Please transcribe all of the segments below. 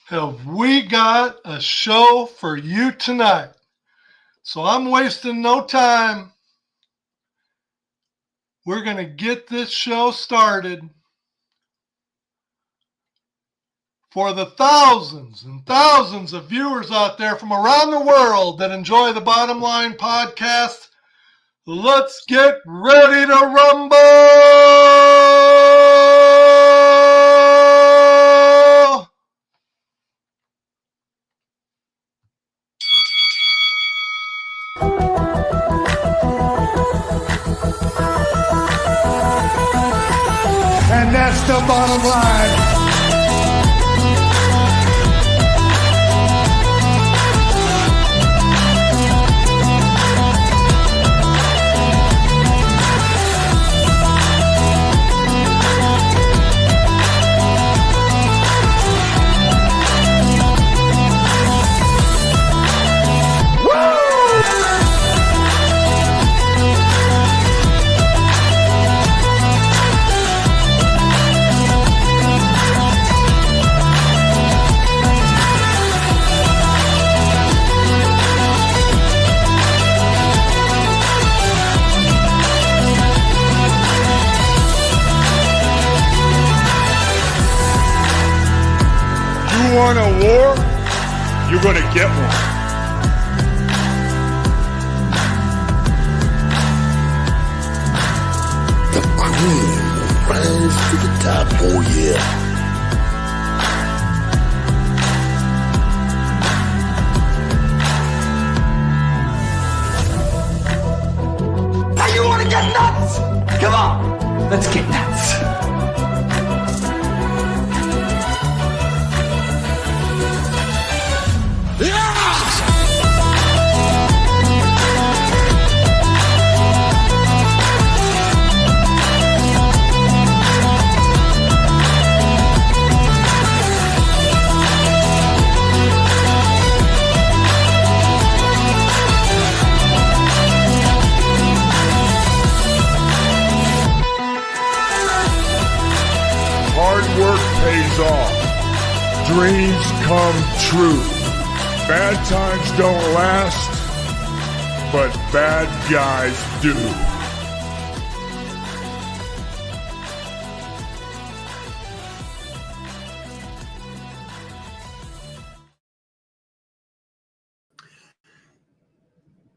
have we got a show for you tonight. So I'm wasting no time. We're going to get this show started for the thousands and thousands of viewers out there from around the world that enjoy the Bottom Line podcast. Let's get ready to rumble! And that's the bottom line. You want a war? You're gonna get one. The cream will rise to the top, oh yeah. Now you want to get nuts? Come on, let's get nuts. Hard work pays off. Dreams come true. Bad times don't last, but bad guys do.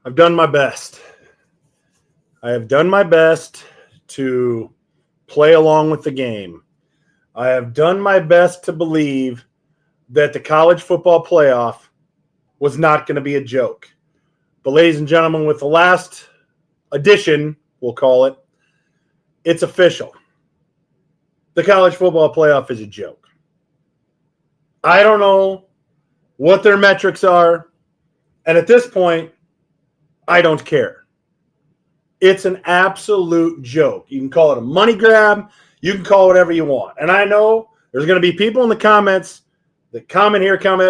I've done my best. I have done my best to play along with the game. I have done my best to believe that the college football playoff was not going to be a joke. But ladies and gentlemen, with the last edition, we'll call it, it's official. The college football playoff is a joke. I don't know what their metrics are. And at this point, I don't care. It's an absolute joke. You can call it a money grab. You can call it whatever you want. And I know there's going to be people in the comments that comment,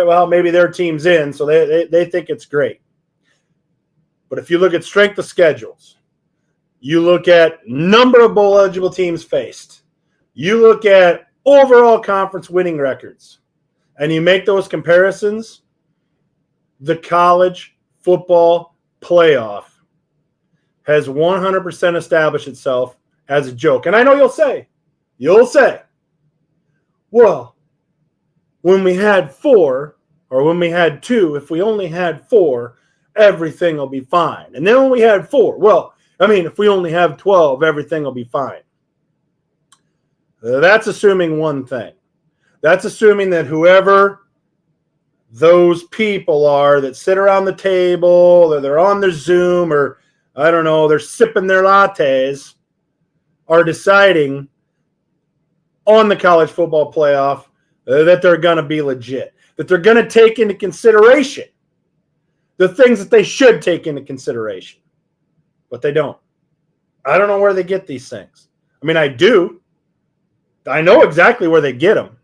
well, maybe their team's in, so they think it's great. But if you look at strength of schedules, you look at number of bowl eligible teams faced, you look at overall conference winning records, and you make those comparisons, the college football playoff has 100% established itself as a joke. And I know you'll say, well, when we had 4 or when we had 2, if we only had 4, everything will be fine. And then when we had 4, if we only have 12, everything will be fine. That's assuming one thing. That's assuming that whoever those people are that sit around the table or they're on their Zoom or, I don't know, they're sipping their lattes are deciding on the college football playoff that they're going to be legit, that they're going to take into consideration the things that they should take into consideration, but they don't. I don't know where they get these things. I mean, I do. I know exactly where they get them,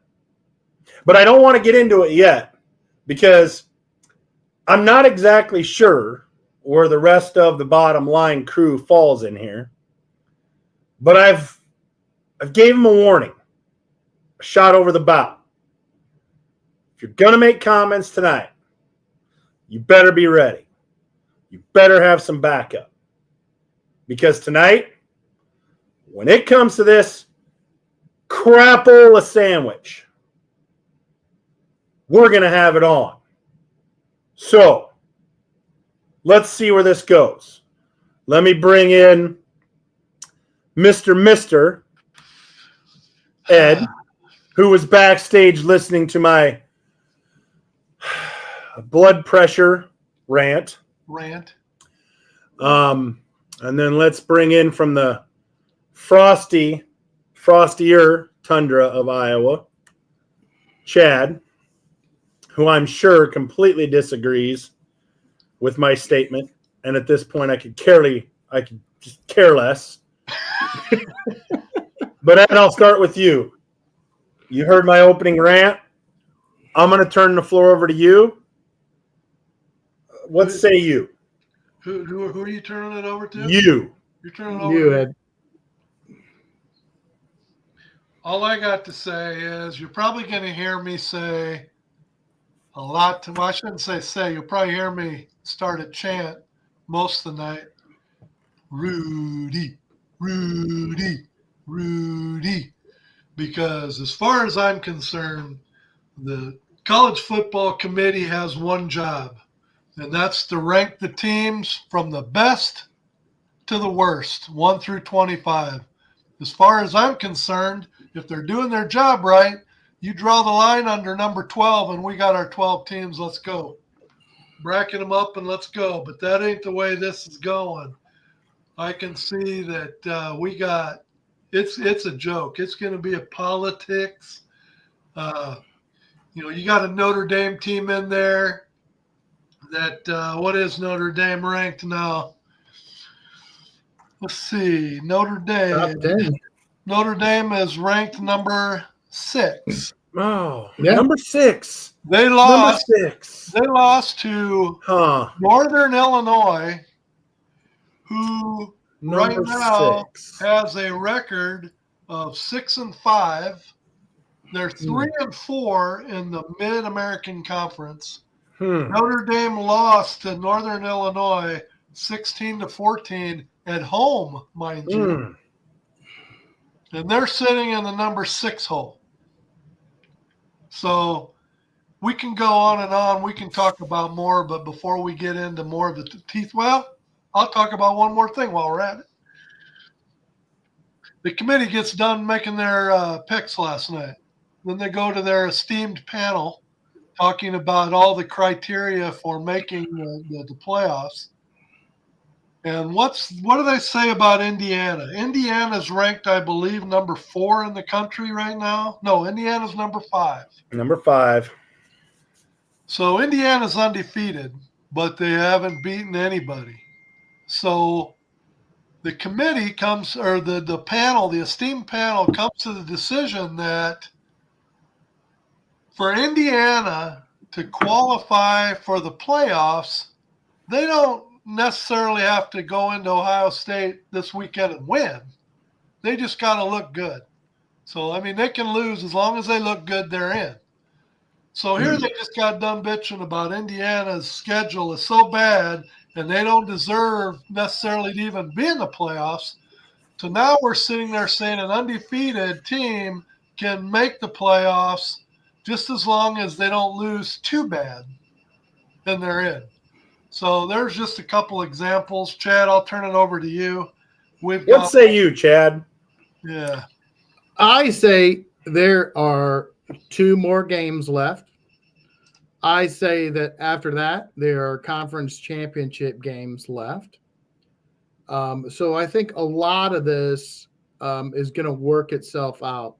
but I don't want to get into it yet because I'm not exactly sure where the rest of the Bottom Line crew falls in here, but I've gave them a warning, a shot over the bow. if you're going to make comments tonight, you better be ready. You better have some backup. Because tonight, when it comes to this crapola sandwich, we're going to have it on. So, let's see where this goes. Let me bring in Mr. Ed, who was backstage listening to my blood pressure rant. And then let's bring in from the frostier tundra of Iowa, Chad, who I'm sure completely disagrees with my statement. And at this point, I could just care less. But Ed, I'll start with you. You heard my opening rant. I'm going to turn the floor over to you. What say you? Who are you turning it over to? You. You're turning it over to Ed. All I got to say is you're probably going to hear me say a lot. Well, I shouldn't say. You'll probably hear me start a chant most of the night. Rudy, Rudy, Rudy. Because as far as I'm concerned, the college football committee has one job, and that's to rank the teams from the best to the worst, 1 through 25. As far as I'm concerned, if they're doing their job right, you draw the line under number 12, and we got our 12 teams. Let's go. Bracket them up and let's go. But that ain't the way this is going. I can see that we got it's a joke. It's going to be a politics. You got a Notre Dame team in there. That what is Notre Dame ranked now? Let's see. Notre Dame. Notre Dame is ranked number 6. Oh, Yeah. Number 6. They lost. Number 6. They lost to Northern Illinois, who Number right now 6. has a record of 6-5. They're 3-4 in the Mid-American Conference. Notre Dame lost to Northern Illinois 16-14 at home, mind you. And they're sitting in the number 6 hole. So we can go on and on. We can talk about more, but before we get into more of the teeth, I'll talk about one more thing while we're at it. The committee gets done making their picks last night. Then they go to their esteemed panel talking about all the criteria for making the playoffs. And what do they say about Indiana? Indiana's ranked, I believe, number 4 in the country right now. No, Indiana's number 5. Number 5. So Indiana's undefeated, but they haven't beaten anybody. So the committee the panel, the esteemed panel, comes to the decision that for Indiana to qualify for the playoffs, they don't necessarily have to go into Ohio State this weekend and win. They just got to look good. So, I mean, they can lose as long as they look good, they're in. So here they just got done bitching about Indiana's schedule is so bad and they don't deserve necessarily to even be in the playoffs. So now we're sitting there saying an undefeated team can make the playoffs just as long as they don't lose too bad, then they're in. So there's just a couple examples. Chad, I'll turn it over to you. What say you, Chad? Yeah. I say there are 2 more games left. I say that after that, there are conference championship games left. So I think a lot of this is going to work itself out.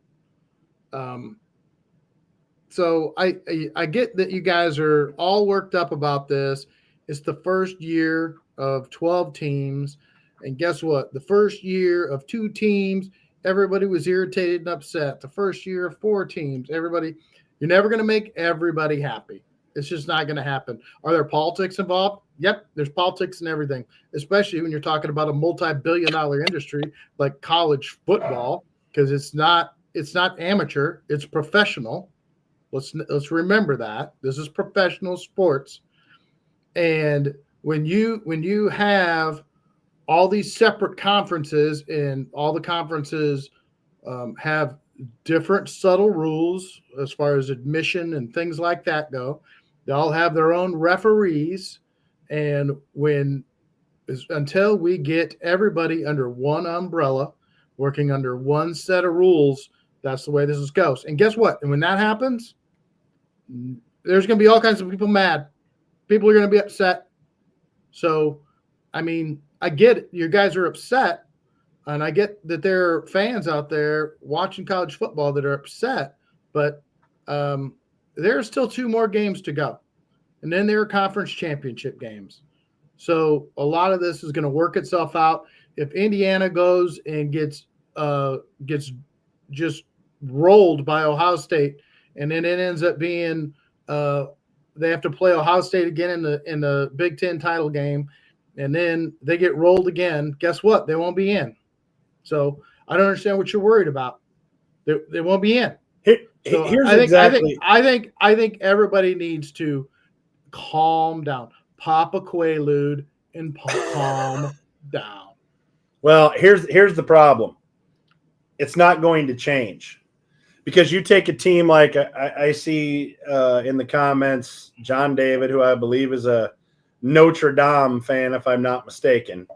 So I get that you guys are all worked up about this. It's the first year of 12 teams. And guess what? The first year of 2 teams, everybody was irritated and upset. The first year of 4 teams, you're never going to make everybody happy. It's just not going to happen. Are there politics involved? Yep, there's politics and everything, especially when you're talking about a multi-billion-dollar industry like college football, because it's not amateur, it's professional. Let's remember that this is professional sports, and when you have all these separate conferences, and all the conferences have different subtle rules as far as admission and things like that go. They all have their own referees, and until we get everybody under one umbrella, working under one set of rules, that's the way this goes. And guess what? And when that happens, there's going to be all kinds of people mad. People are going to be upset. So, I mean, I get it. You guys are upset. And I get that there are fans out there watching college football that are upset. But there are still 2 more games to go. And then there are conference championship games. So a lot of this is going to work itself out. If Indiana goes and gets just rolled by Ohio State, and then it ends up being they have to play Ohio State again in the Big Ten title game, and then they get rolled again, guess what? They won't be in. So I don't understand what you're worried about. They won't be in. So I think everybody needs to calm down. Pop a Quaalude and calm down. Well, here's the problem. It's not going to change, because you take a team like I see in the comments, John David, who I believe is a Notre Dame fan, if I'm not mistaken,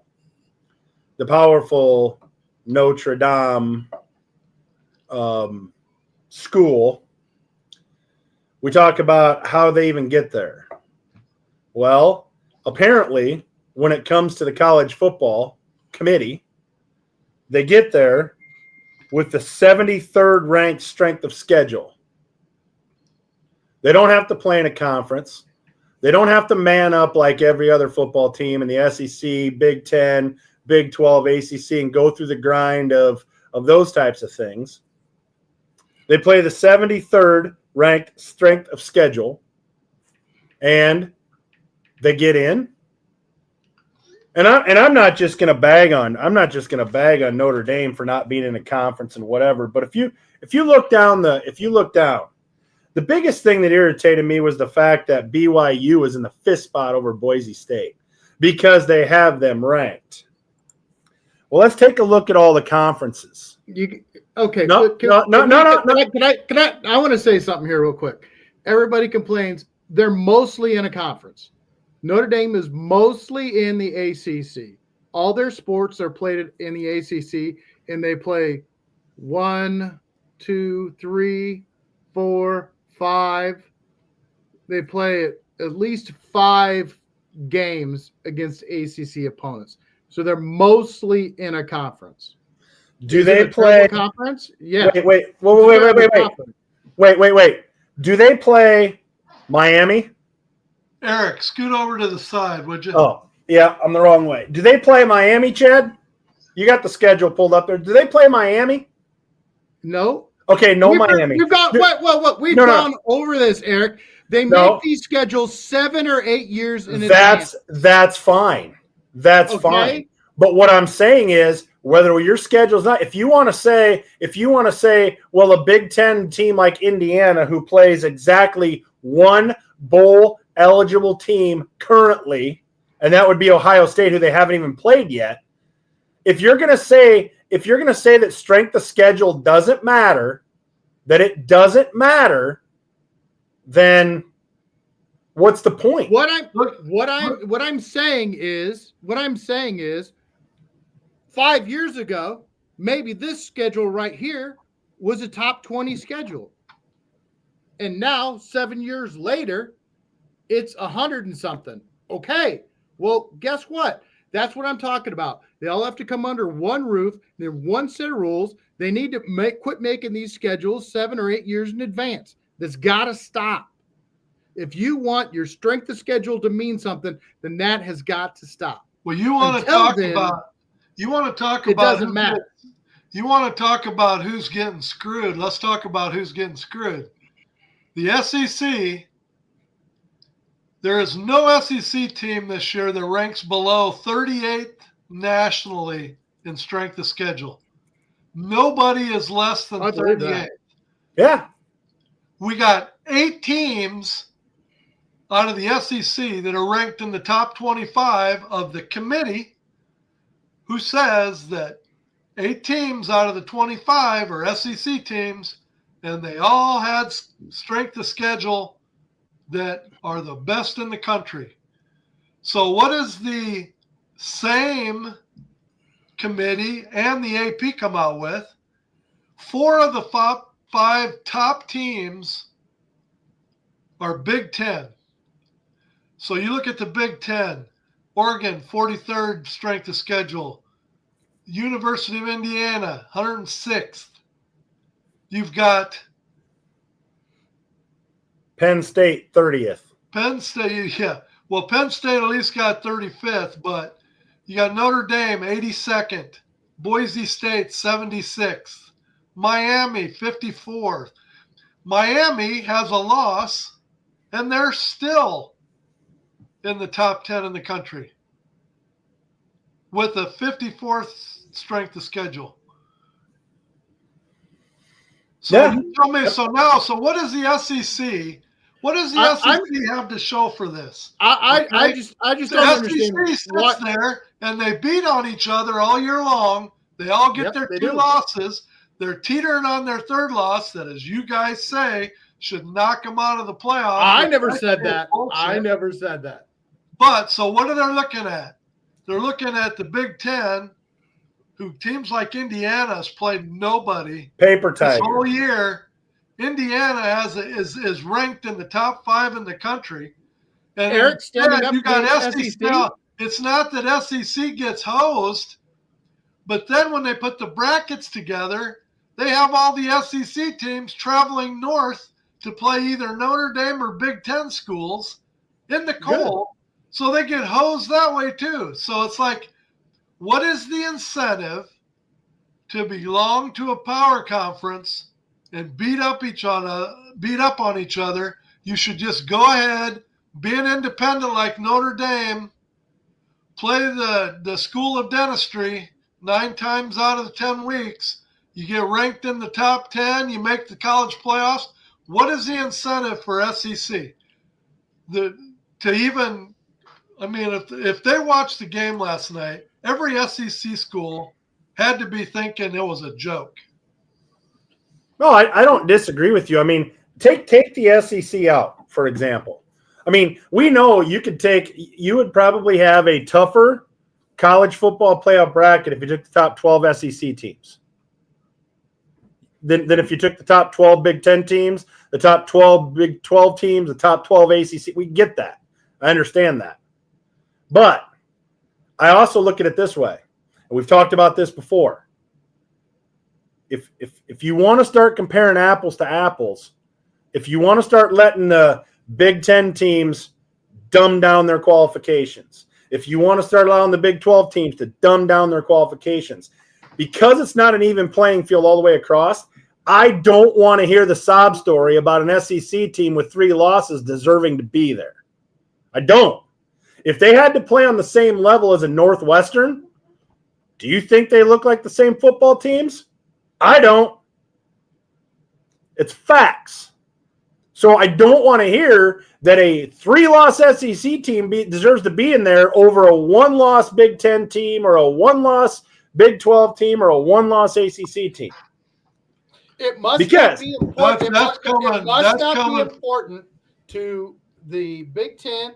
the powerful Notre Dame school. We talk about how they even get there. Well, apparently, when it comes to the college football committee, they get there with the 73rd ranked strength of schedule. They don't have to play in a conference. They don't have to man up like every other football team in the SEC, Big 10, Big 12, ACC, and go through the grind of those types of things. They play the 73rd ranked strength of schedule, and they get in. And I'm not just going to bag on Notre Dame for not being in a conference and whatever. But if you look down, the biggest thing that irritated me was the fact that BYU was in the 5th spot over Boise State, because they have them ranked. Well, let's take a look at all the conferences. Okay. No. I want to say something here real quick. Everybody complains they're mostly in a conference. Notre Dame is mostly in the ACC. All their sports are played in the ACC, and they play 1, 2, 3, 4, 5. They play at least 5 games against ACC opponents. So they're mostly in a conference. Do they play conference? Yeah. Wait. Do they play Miami? Eric, scoot over to the side, would you? Oh, yeah, I'm the wrong way. Do they play Miami, Chad? You got the schedule pulled up there. Do they play Miami? No. Okay, Miami. We've got what? We've gone over this, Eric. They make these schedules 7 or 8 years in advance. That's fine. That's fine. But what I'm saying is, whether your schedule's not, if you want to say, well, a Big Ten team like Indiana, who plays exactly one bowl eligible team currently, and that would be Ohio State, who they haven't even played yet. If you're going to say that strength of schedule doesn't matter, then what's the point? What I'm saying is 5 years ago, maybe this schedule right here was a top 20 schedule. And now 7 years later, it's 100 and something. Okay. Well, guess what? That's what I'm talking about. They all have to come under one roof. They're one set of rules. They need to quit making these schedules 7 or 8 years in advance. That's got to stop. If you want your strength of schedule to mean something, then that has got to stop. Well, you want to talk about it doesn't matter. You want to talk about who's getting screwed. Let's talk about who's getting screwed. The SEC. There is no SEC team this year that ranks below 38th nationally in strength of schedule. Nobody is less than 38. Yeah. We got 8 8 teams out of the SEC that are ranked in the top 25 of the committee, who says that 8 teams out of the 25 are SEC teams, and they all had strength of schedule that are the best in the country. So what does the same committee and the AP come out with? 4 of the 5 top teams are Big Ten. So you look at the Big Ten, Oregon, 43rd strength of schedule. University of Indiana, 106th. You've got Penn State, 30th. Penn State, yeah. Well, Penn State at least got 35th, but you got Notre Dame, 82nd. Boise State, 76th. Miami, 54th. Miami has a loss, and they're still in the top 10 in the country with a 54th strength of schedule. So you tell me, so what does the SEC, what does the SEC have to show for this? I just don't understand. The SEC sits there and they beat on each other all year long. They all get their 2 losses. They're teetering on their 3rd loss that, as you guys say, should knock them out of the playoffs. I never said that. I never said that. But so what are they looking at? They're looking at the Big Ten, who teams like Indiana has played nobody Paper tiger. this whole year. Indiana is ranked in the top 5 in the country. And Eric, standing up you got for SEC. SEC? Now, it's not that SEC gets hosed, but then when they put the brackets together, they have all the SEC teams traveling north to play either Notre Dame or Big Ten schools in the cold. So they get hosed that way too. So it's like, what is the incentive to belong to a power conference and beat up on each other? You should just go ahead, be an independent like Notre Dame, play the School of Dentistry 9 times out of the 10 weeks. You get ranked in the top 10, you make the college playoffs. What is the incentive for SEC? If they watched the game last night, every SEC school had to be thinking it was a joke. No, I don't disagree with you. I mean, take the SEC out, for example. I mean, we know you would probably have a tougher college football playoff bracket if you took the top 12 SEC teams than if you took the top 12 Big Ten teams, the top 12 Big 12 teams, the top 12 ACC. We get that. I understand that. But I also look at it this way, and we've talked about this before. If you want to start comparing apples to apples, if you want to start letting the Big Ten teams dumb down their qualifications, if you want to start allowing the Big 12 teams to dumb down their qualifications, because it's not an even playing field all the way across, I don't want to hear the sob story about an SEC team with 3 losses deserving to be there. I don't. If they had to play on the same level as a Northwestern, do you think they look like the same football teams? I don't. It's facts. So I don't want to hear that a 3-loss SEC team deserves to be in there over a 1-loss Big Ten team or a 1-loss Big 12 team or a 1-loss ACC team. It must not be important. It must not be important to the Big Ten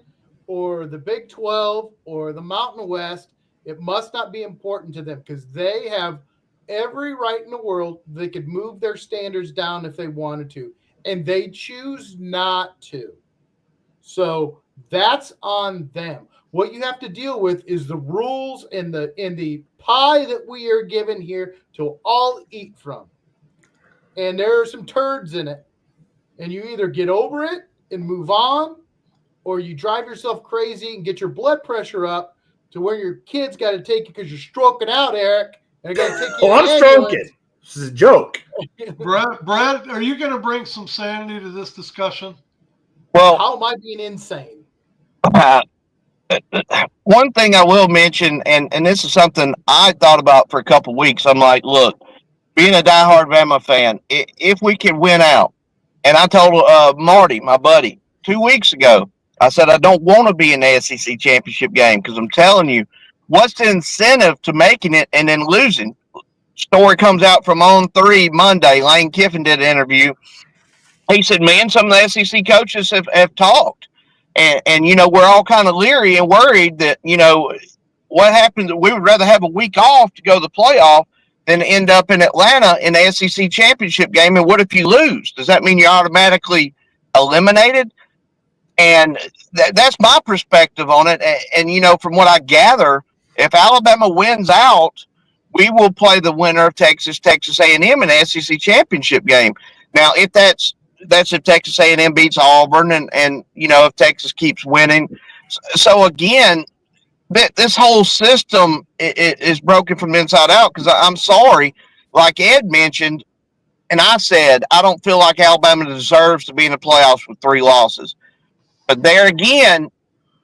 or the Big 12 or the Mountain West. It must not be important to them because they have every right in the world. They could move their standards down if they wanted to, and they choose not to. So that's on them. What you have to deal with is the rules in the pie that we are given here to all eat from. And there are some turds in it. And you either get over it and move on, or you drive yourself crazy and get your blood pressure up to where your kids got to take you because you're stroking out, Eric. And I got to take you. I'm stroking. This is a joke. Brad, are you going to bring some sanity to this discussion? Well, how am I being insane? One thing I will mention, and this is something I thought about for a couple of weeks. I'm like, look, being a diehard Bama fan, if we can win out And I told Marty, my buddy, 2 weeks ago, I said, I don't want to be in the SEC championship game because I'm telling you, what's the incentive to making it and then losing? Story comes out from On 3 Monday. Lane Kiffin did an interview. He said, man, some of the SEC coaches have talked. And, you know, we're all kind of leery and worried that, you know, what happens, we would rather have a week off to go to the playoff than end up in Atlanta in the SEC championship game. And what if you lose? Does that mean you're automatically eliminated? And that's my perspective on it. And, you know, from what I gather, if Alabama wins out, we will play the winner of Texas A&M in the SEC championship game. Now, if that's if Texas A&M beats Auburn and you know, if Texas keeps winning. So again, this whole system is broken from the inside out because I'm sorry, like Ed mentioned, and I said, I don't feel like Alabama deserves to be in the playoffs with 3 losses. But there again,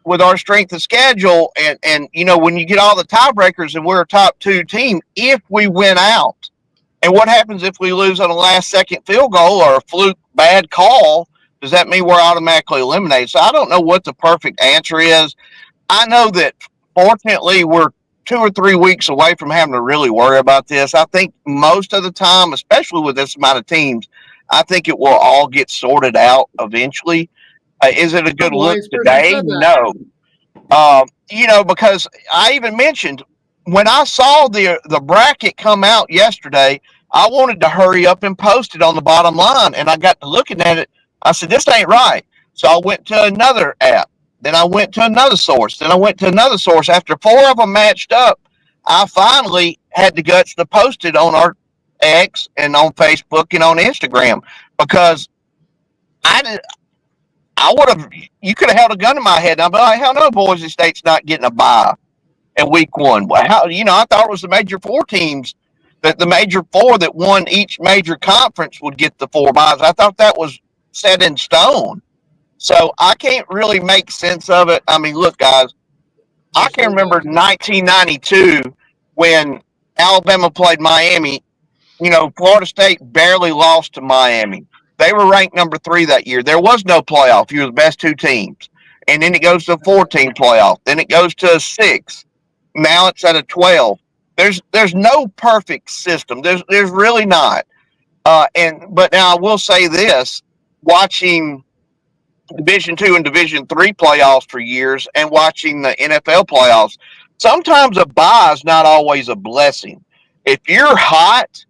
with our strength of schedule and you know, when you get all the tiebreakers and we're a top 2 team, if we win out, and what happens if we lose on a last-second field goal or a fluke bad call? Does that mean we're automatically eliminated? So I don't know what the perfect answer is. I know that, fortunately, we're 2 or 3 weeks away from having to really worry about this. I think most of the time, especially with this amount of teams, I think it will all get sorted out eventually. Is it a good look today? No. You know, because I even mentioned when I saw the bracket come out yesterday, I wanted to hurry up and post it on the bottom line. And I got to looking at it. I said, this ain't right. So I went to another app. Then I went to another source. Then I went to another source. After 4 of them matched up, I finally had the guts to post it on our X and on Facebook and on Instagram because I would have, you could have held a gun to my head and I'd be like, hell no, Boise State's not getting a bye in week 1. Well, how, you know, I thought it was the major 4 teams, that the major 4 that won each major conference would get the 4 byes. I thought that was set in stone. So I can't really make sense of it. I mean, look, guys, I can remember 1992 when Alabama played Miami. You know, Florida State barely lost to Miami. They were ranked number 3 that year. There was no playoff. You were the best 2 teams. And then it goes to a 14 playoff. Then it goes to a 6. Now it's at a 12. There's no perfect system. There's really not. But now I will say this, watching Division II and Division III playoffs for years and watching the NFL playoffs, sometimes a bye is not always a blessing. If you're hot,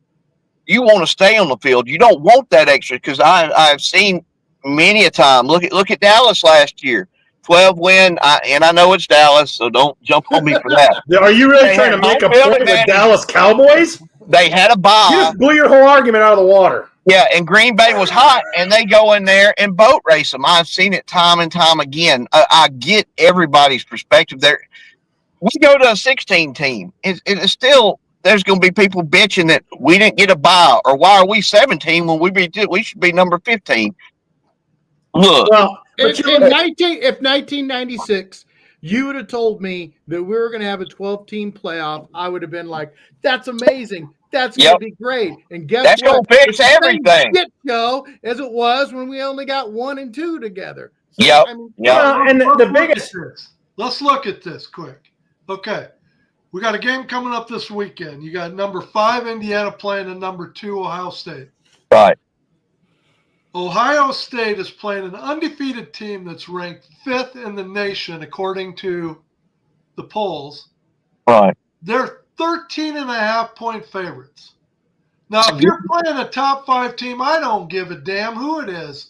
you want to stay on the field. You don't want that extra because I've seen many a time. Look at Dallas last year. 12 win, and I know it's Dallas, so don't jump on me for that. Are you really trying to make a point with the Dallas Cowboys? They had a bye. You just blew your whole argument out of the water. Yeah, and Green Bay was hot, and they go in there and boat race them. I've seen it time and time again. I get everybody's perspective there. We go to a 16 team. It's still, there's going to be people bitching that we didn't get a bye, or why are we 17 when we should be number 15? Look. Well, if 1996, you would have told me that we were going to have a 12-team playoff, I would have been like, that's amazing. That's going to be great. And guess that's what? That's going to fix everything. Go as it was when we only got 1 and 2 together. So, yep. I mean, and the biggest. Let's look at this quick. Okay. We got a game coming up this weekend. You got number 5 Indiana playing and number 2 Ohio State. Right. Ohio State is playing an undefeated team that's ranked 5th in the nation according to the polls. Right. They're 13.5-point favorites. Now, if you're playing a top 5 team, I don't give a damn who it is.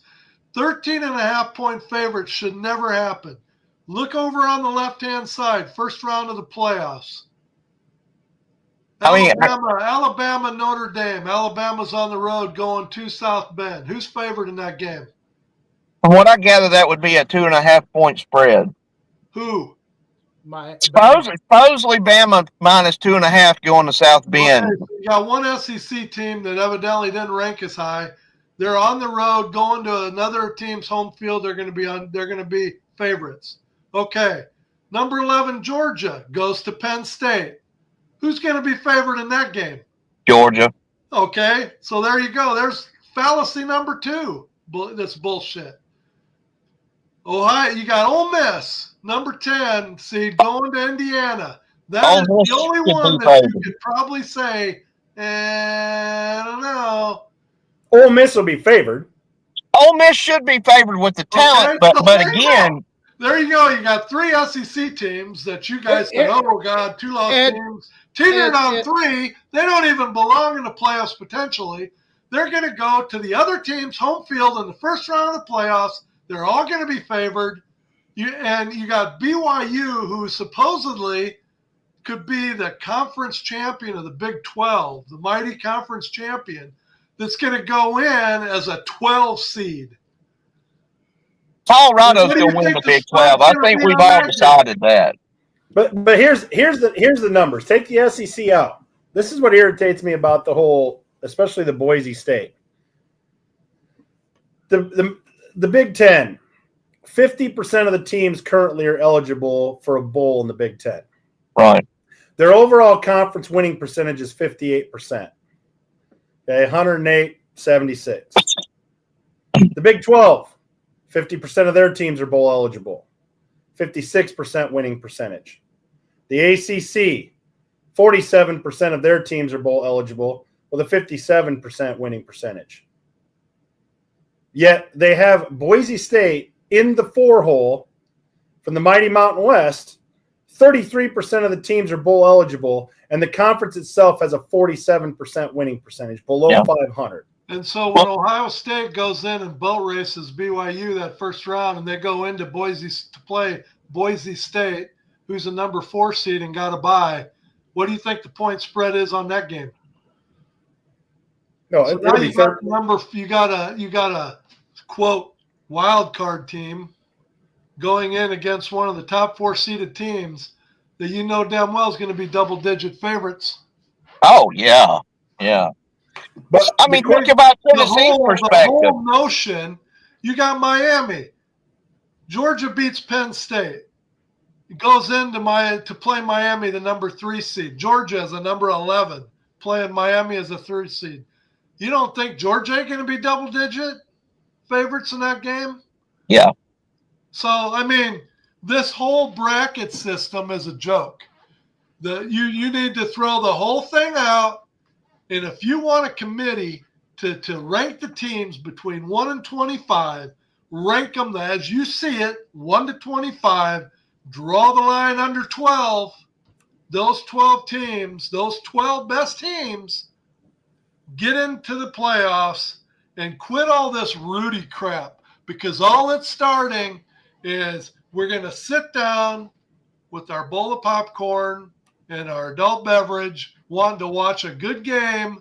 13.5-point favorites should never happen. Look over on the left-hand side, first round of the playoffs. Alabama, Notre Dame. Alabama's on the road going to South Bend. Who's favored in that game? From what I gather, that would be a 2.5-point spread. Who? Supposedly Bama minus 2.5 going to South Bend. Okay, so you got one SEC team that evidently didn't rank as high. They're on the road going to another team's home field. They're going to be favorites. Okay. Number 11 Georgia goes to Penn State. Who's going to be favored in that game? Georgia. Okay, so there you go. There's fallacy number 2. That's bullshit. Ohio, you got Ole Miss, number 10 seed, going to Indiana. That is the only one that you could probably say, I don't know. Ole Miss will be favored. Ole Miss should be favored with the talent, but again, there you go. You got 3 SEC teams that you guys said, oh God, 2 lost teams, teetered on 3. They don't even belong in the playoffs potentially. They're going to go to the other team's home field in the first round of the playoffs. They're all going to be favored. And you got BYU, who supposedly could be the conference champion of the Big 12, the mighty conference champion, that's going to go in as a 12 seed. Colorado's going to win the Big 12. I think we've all decided that. But here's the numbers. Take the SEC out. This is what irritates me about the whole, especially the Boise State. The Big Ten, 50% of the teams currently are eligible for a bowl in the Big Ten. Right. Their overall conference winning percentage is 58%. Okay, 108-76. The Big 12, 50% of their teams are bowl eligible. 56% winning percentage. The ACC, 47% of their teams are bowl eligible with a 57% winning percentage. Yet they have Boise State in the 4-hole from the mighty Mountain West. 33% of the teams are bowl eligible, and the conference itself has a 47% winning percentage, below 500. And so when Ohio State goes in and boat races BYU that first round, and they go into Boise to play Boise State, who's a number 4 seed and got a bye, what do you think the point spread is on that game? No, so now you got a quote wild card team going in against one of the top 4 seeded teams that you know damn well is going to be double-digit favorites. Oh, yeah. Yeah. But I mean, think about Tennessee's perspective. The whole notion, you got Miami. Georgia beats Penn State. It goes into to play Miami, the number 3 seed. Georgia is a number 11, playing Miami as a 3 seed. You don't think Georgia ain't going to be double-digit favorites in that game? Yeah. So, I mean, this whole bracket system is a joke. You need to throw the whole thing out, and if you want a committee to rank the teams between 1 and 25, rank them as you see it, 1 to 25, draw the line under 12. Those 12 teams, those 12 best teams, get into the playoffs and quit all this Rudy crap, because all it's starting is we're going to sit down with our bowl of popcorn and our adult beverage, wanting to watch a good game,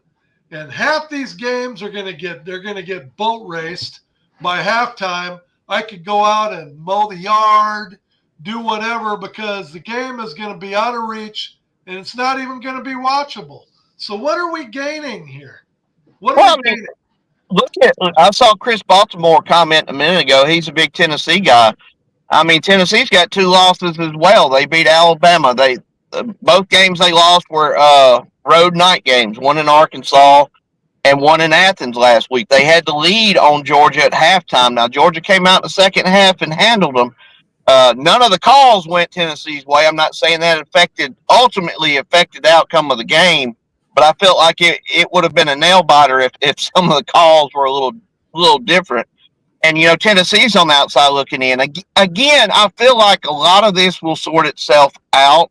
and half these games are going to get boat raced by halftime. I could go out and mow the yard, do whatever, because the game is going to be out of reach and it's not even going to be watchable. So what are we gaining here? What are we gaining? I saw Chris Baltimore comment a minute ago. He's a big Tennessee guy. I mean, Tennessee's got 2 losses as well. They beat Alabama. Both games they lost were road night games, one in Arkansas and one in Athens last week. They had the lead on Georgia at halftime. Now, Georgia came out in the second half and handled them. None of the calls went Tennessee's way. I'm not saying that ultimately affected the outcome of the game, but I felt like it would have been a nail biter if some of the calls were a little different. And, you know, Tennessee's on the outside looking in. Again, I feel like a lot of this will sort itself out.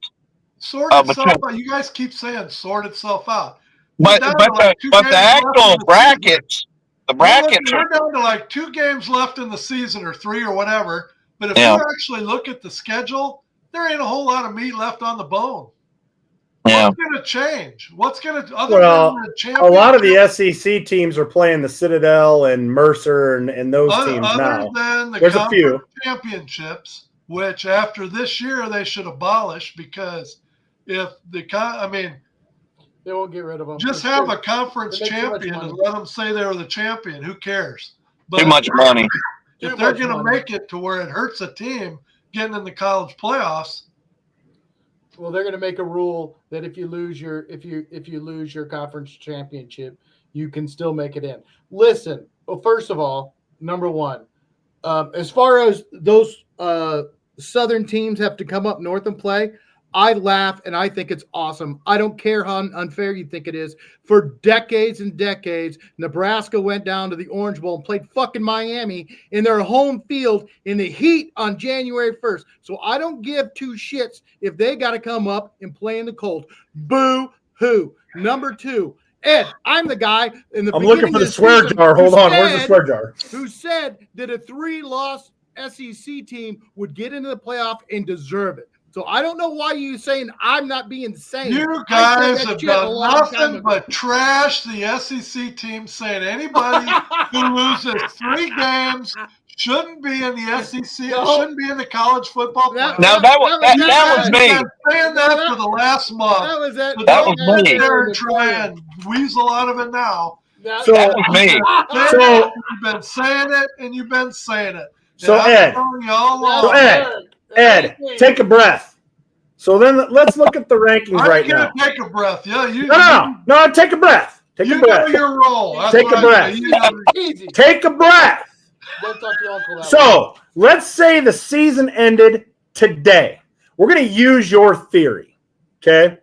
Sort itself out. You guys keep saying sort itself out. But the actual brackets, we're down to like 2 games left in the season, or 3 or whatever. But if you actually look at the schedule, there ain't a whole lot of meat left on the bone. What's going to change? What's going to a lot of the SEC teams are playing the Citadel and Mercer and those teams now. Other than the There's a few championships, which after this year they should abolish, because if they won't get rid of them. Just have a conference champion and let them say they were the champion. Who cares? Too much money. If they're going to make it to where it hurts a team getting in the college playoffs, well, they're going to make a rule that if you lose your conference championship, you can still make it in. Listen, well, first of all, number one. As far as those Southern teams have to come up north and play, I laugh and I think it's awesome. I don't care how unfair you think it is. For decades and decades, Nebraska went down to the Orange Bowl and played fucking Miami in their home field in the heat on January 1st. So I don't give two shits if they got to come up and play in the cold. Boo hoo. Number two, Ed, I'm the guy in the I'm looking for the swear jar. Hold on. Where's the swear jar? Who said that a 3-loss SEC team would get into the playoff and deserve it. So I don't know why you're saying I'm not being sane. You guys have done nothing but trash the SEC team, saying anybody who loses 3 games shouldn't be in the SEC, shouldn't be in the college football playoff. No, that was me. I've been saying that for the last month. That was it. That was me. There and try and weasel out of it now. So that was me. So you've been saying it and you've been saying it. So Ed, take a breath. So then let's look at the rankings right now. Take a breath. Yeah, no, take a breath. Take a breath. You know your role. Take a breath. Take a breath. Don't talk to your uncle that So let's say the season ended today. We're going to use your theory. Okay.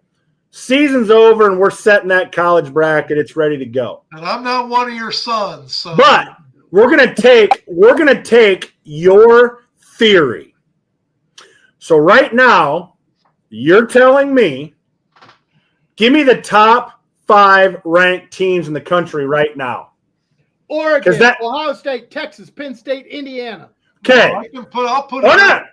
Season's over and we're setting that college bracket. It's ready to go. And I'm not one of your sons. So. But we're going to take your theory. So right now, you're telling me, give me the top 5 ranked teams in the country right now. Oregon, Ohio State, Texas, Penn State, Indiana. Okay. I'll put it up.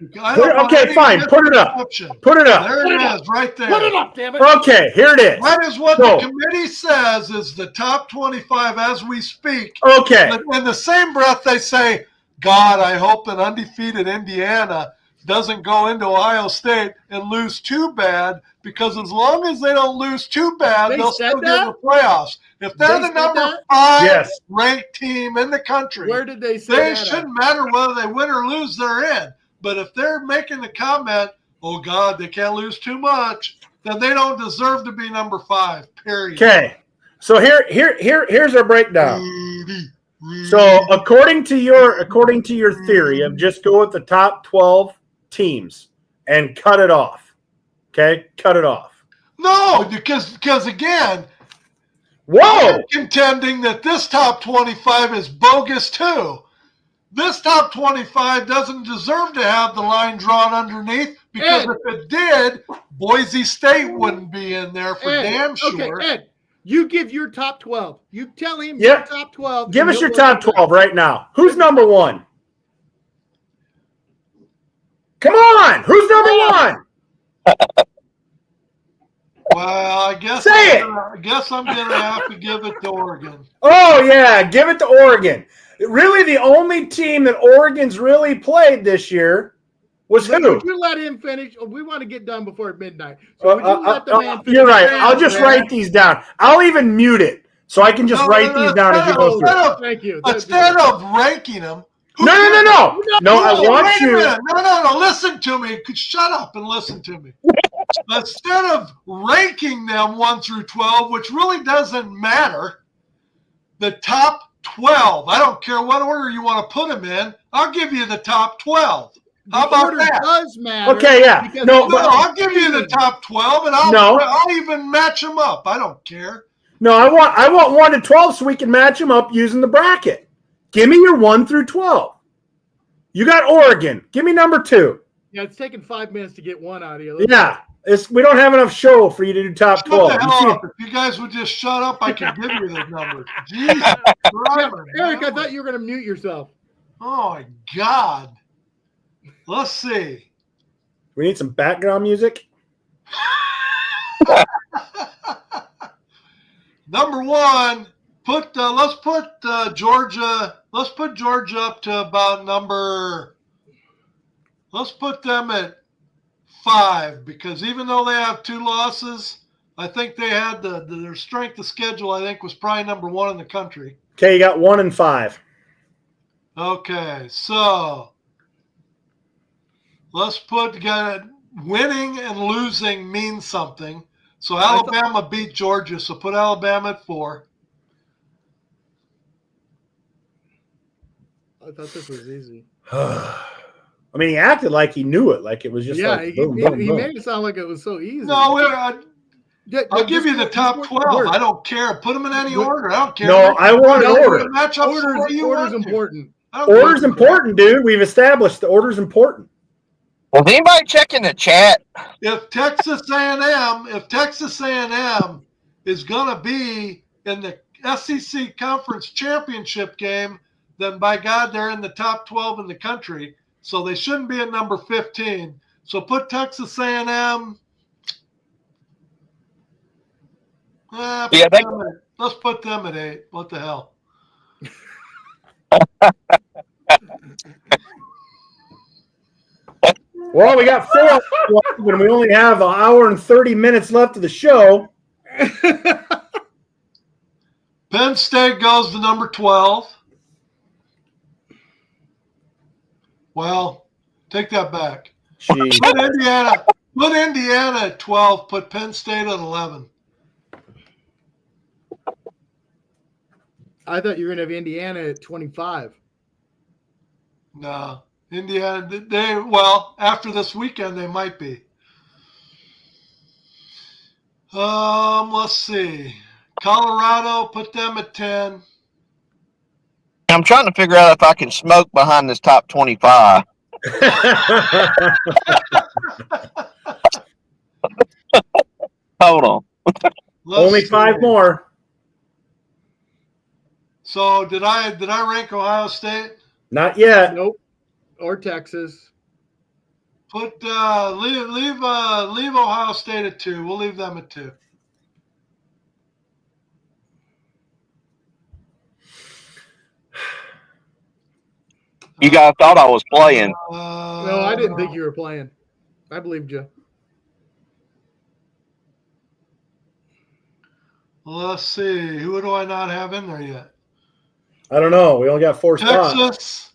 Okay, fine. Put it up. Put it up. There it is, right there. Put it up, damn it. Okay, here it is. That is what the committee says is the top 25 as we speak. Okay. In the same breath, they say, God, I hope that undefeated Indiana doesn't go into Ohio State and lose too bad, because as long as they don't lose too bad, they'll still get in the playoffs. If they're the number 5 ranked team in the country, where did they say it shouldn't matter whether they win or lose, they're in. But if they're making the comment, oh, God, they can't lose too much, then they don't deserve to be number 5, period. Okay. So here's our breakdown. So according to your theory of just go with the top 12 teams and cut it off. Okay? Cut it off. No, because again, whoa, I'm contending that this top 25 is bogus too. This top 25 doesn't deserve to have the line drawn underneath, because if it did, Boise State wouldn't be in there for damn sure. Okay, Ed, you give your top 12. You tell him your top 12. Give us your top 12 right now. Who's number 1? Come on. Who's number 1? Well, I guess I'm going to have to give it to Oregon. Oh, yeah, give it to Oregon. Really, the only team that Oregon's really played this year was who? Would you let him finish? We want to get done before midnight. So would you let the man finish? You're right. I'll just write these down. I'll even mute it so I can just write these down as you go through. Thank you. Instead of ranking them. No, I want you. No. Listen to me. Shut up and listen to me. Instead of ranking them 1 through 12, which really doesn't matter, the top 12. I don't care what order you want to put them in. I'll give you the top 12. How about that? Does matter. Okay, yeah. No, I'll give you the top 12, and I'll even match them up. I don't care. No, I want 1 to 12 so we can match them up using the bracket. Give me your 1 through 12. You got Oregon. Give me number 2. Yeah, it's taking 5 minutes to get one out of you. Yeah. We don't have enough show for you to do top 12. Shut the hell up. If you guys would just shut up, I could give you the numbers. Jesus Christ. Eric, I thought you were going to mute yourself. Oh, my God. Let's see. We need some background music. Number 1, let's put Georgia. Let's put Georgia up to about number. Let's put them at 5, because even though they have 2 losses, I think they had their strength of schedule. I think was probably number 1 in the country. Okay, you got 1 and 5. Okay, so let's put winning and losing means something. So Alabama beat Georgia, so put Alabama at 4. I thought this was easy. I mean, he acted like he knew it, like it was just Yeah, like he boom, boom, boom. made it sound like it was so easy. No, I'll give Just you the top work- 12. work. I don't care. Put them in any order. I don't care. No, I want an order. Match up Order's you want to. important. I don't Order's care. important, dude. We've established the order's important. Was anybody checking the chat? If Texas A&M is going to be in the SEC Conference Championship game, then by God, they're in the top 12 in the country. So they shouldn't be at number 15. So put Texas A&M. Let's put them at 8. What the hell? Well, we got 4 when we only have an hour and 30 minutes left of the show. Penn State goes to number 12. Well, take that back. Jeez. Put Indiana at 12. Put Penn State at 11. I thought you were going to have Indiana at 25. No, Indiana. After this weekend, they might be. Let's see. Colorado, put them at 10. I'm trying to figure out if I can smoke behind this top 25. Hold on. Only 5 more. So did I rank Ohio State? Not yet. Nope. Or Texas. Put leave Ohio State at 2. We'll leave them at 2. You guys thought I was playing. No, I didn't think you were playing. I believed you. Let's see. Who do I not have in there yet? I don't know. We only got 4 spots. Texas.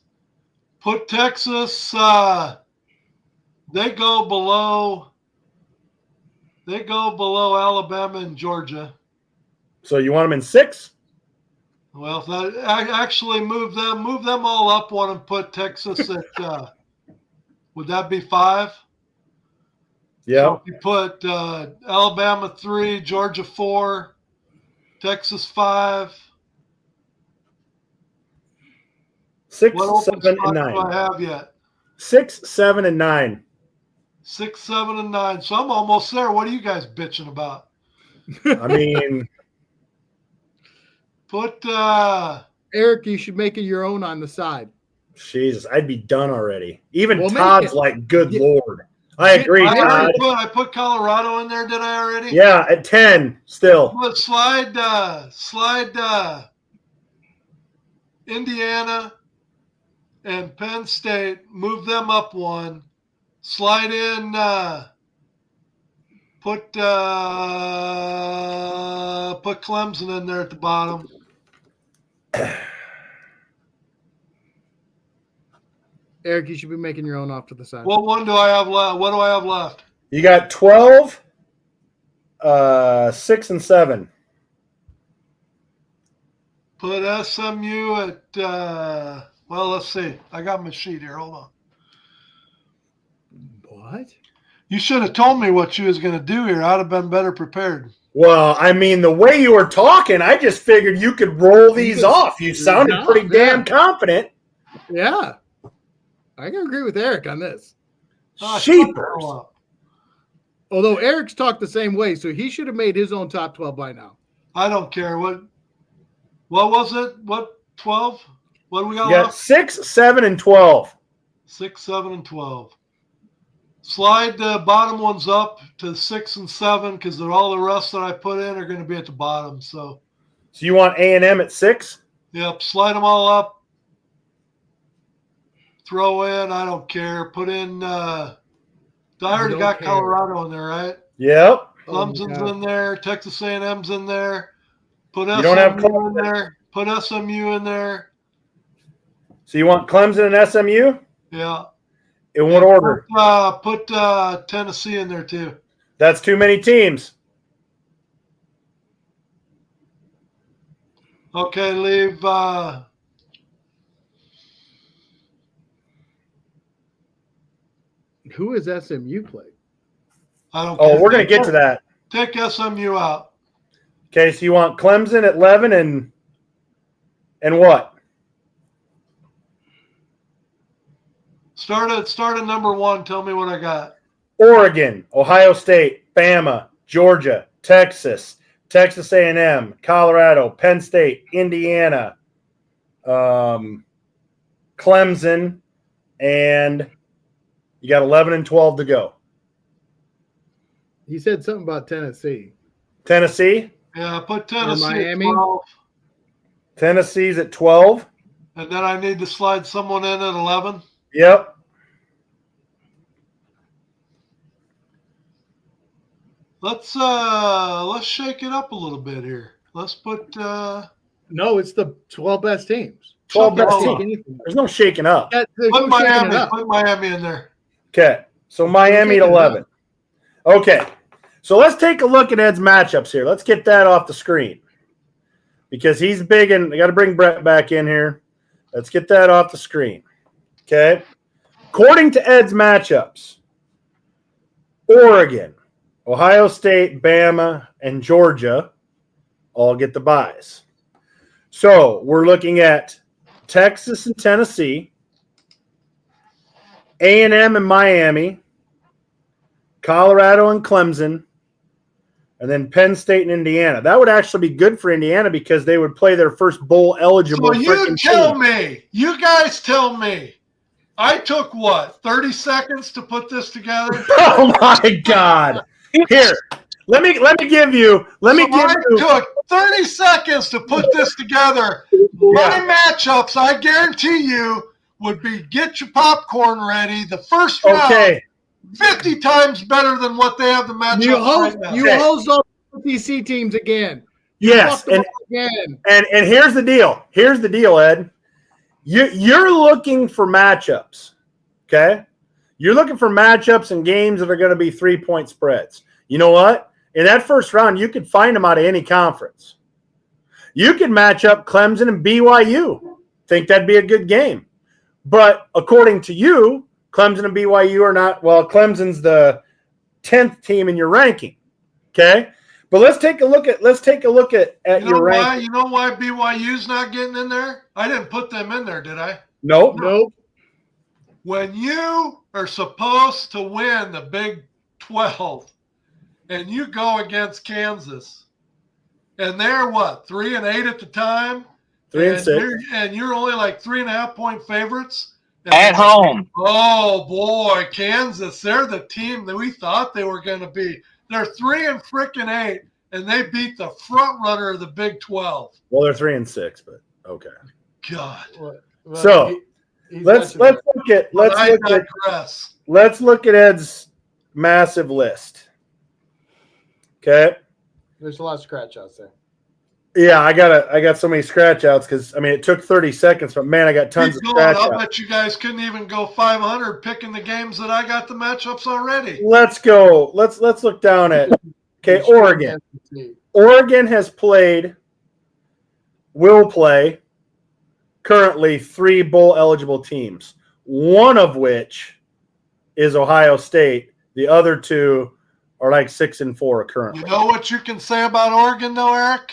Put Texas. They go below Alabama and Georgia. So you want them in 6? Well, I actually move them all up one and put Texas at. Would that be 5? Yeah. So you put Alabama 3, Georgia 4, Texas 5. 6, What open 7, spot and 9. do I have yet? 6, 7, and 9. 6, 7, and 9. So I'm almost there. What are you guys bitching about? I mean, Put Eric, you should make it your own on the side. Jesus, I'd be done already. Even Well, Todd's like, good Lord. I agree, Todd. I put Colorado in there. Did I already? Yeah, at 10 still. But slide Indiana and Penn State. Move them up 1. Slide in. Put Clemson in there at the bottom. Eric, you should be making your own off to the side. What one do I have left? What do I have left? You got 12, 6, and 7. Put SMU at, let's see. I got my sheet here. Hold on. What? You should have told me what you was going to do here. I'd have been better prepared. Well, I mean, the way you were talking, I just figured you could roll these off. You sounded pretty damn confident. Yeah. I can agree with Eric on this. Sheepers. Although Eric's talked the same way, so he should have made his own top 12 by now. I don't care. What was it? What, 12? What do we got Yeah, left? 6, 7, and 12. 6, 7, and 12. Slide the bottom ones up to 6 and 7 because all the rest that I put in are going to be at the bottom. So you want A&M at 6? Yep. Slide them all up. Throw in. I don't care. Put in. I already got Colorado in there, right? Yep. Clemson's in there. Texas A&M's in there. Put You don't have SMU in there. Put SMU in there. So you want Clemson and SMU? Yeah. In what order? Put Tennessee in there too. That's too many teams. Okay, leave Who is SMU play? I don't Oh, care. we're going to get to that. Take SMU out. Okay, so you want Clemson at 11 and what? Start at number 1. Tell me what I got. Oregon, Ohio State, Bama, Georgia, Texas, Texas A&M, Colorado, Penn State, Indiana, Clemson, and you got 11 and 12 to go. He said something about Tennessee. Tennessee? Yeah, put Tennessee Miami? at 12. Tennessee's at 12. And then I need to slide someone in at 11. Yep. Let's shake it up a little bit here. Let's put No, it's the 12 best teams. 12 best Shake teams. Anything. There's no shaking up. There's put no shaking it Miami. up. Put Miami in there. Okay, so Miami at 11. Okay, so let's take a look at Ed's matchups here. Let's get that off the screen because he's big, and I got to bring Brett back in here. Let's get that off the screen. Okay, according to Ed's matchups, Oregon, Ohio State, Bama, and Georgia all get the byes. So we're looking at Texas and Tennessee, A&M and Miami, Colorado and Clemson, and then Penn State and Indiana. That would actually be good for Indiana because they would play their first bowl eligible. So you guys tell me, I took what, 30 seconds to put this together? Oh my God! Here, let me give you. I took 30 seconds to put this together. My matchups, I guarantee you, would be get your popcorn ready. The first round, Okay. 50 times better than what they have the matchups right now. You host all the TC teams again. Yes, and Again. and here's the deal. Here's the deal, Ed. You're looking for matchups. Okay, you're looking for matchups and games that are going to be 3-point spreads. You know what? In that first round, you could find them out of any conference. You could match up Clemson and BYU. Think that'd be a good game. But according to you, Clemson and BYU are not. Well, Clemson's the 10th team in your ranking. Okay, but let's take a look at your ranking. You know why BYU's not getting in there? I didn't put them in there, did I? Nope. When you are supposed to win the Big 12 and you go against Kansas and they're what, 3-8 at the time? 3-6. And you're only like 3.5-point favorites? At home. Oh, boy, Kansas, they're the team that we thought they were going to be. They're 3-8, and they beat the front runner of the Big 12. Well, they're 3-6, but okay. God. So let's look at Ed's massive list. Okay. There's a lot of scratch outs there. Yeah, I got so many scratch outs because it took 30 seconds, but man, I got tons of scratch outs. I'll bet you guys couldn't even go 500 picking the games that I got the matchups already. Let's go. Let's look down at Oregon. Oregon has played, will play currently 3 bowl eligible teams, one of which is Ohio State. The other 2 are like 6-4 currently. You know what you can say about Oregon, though, Eric?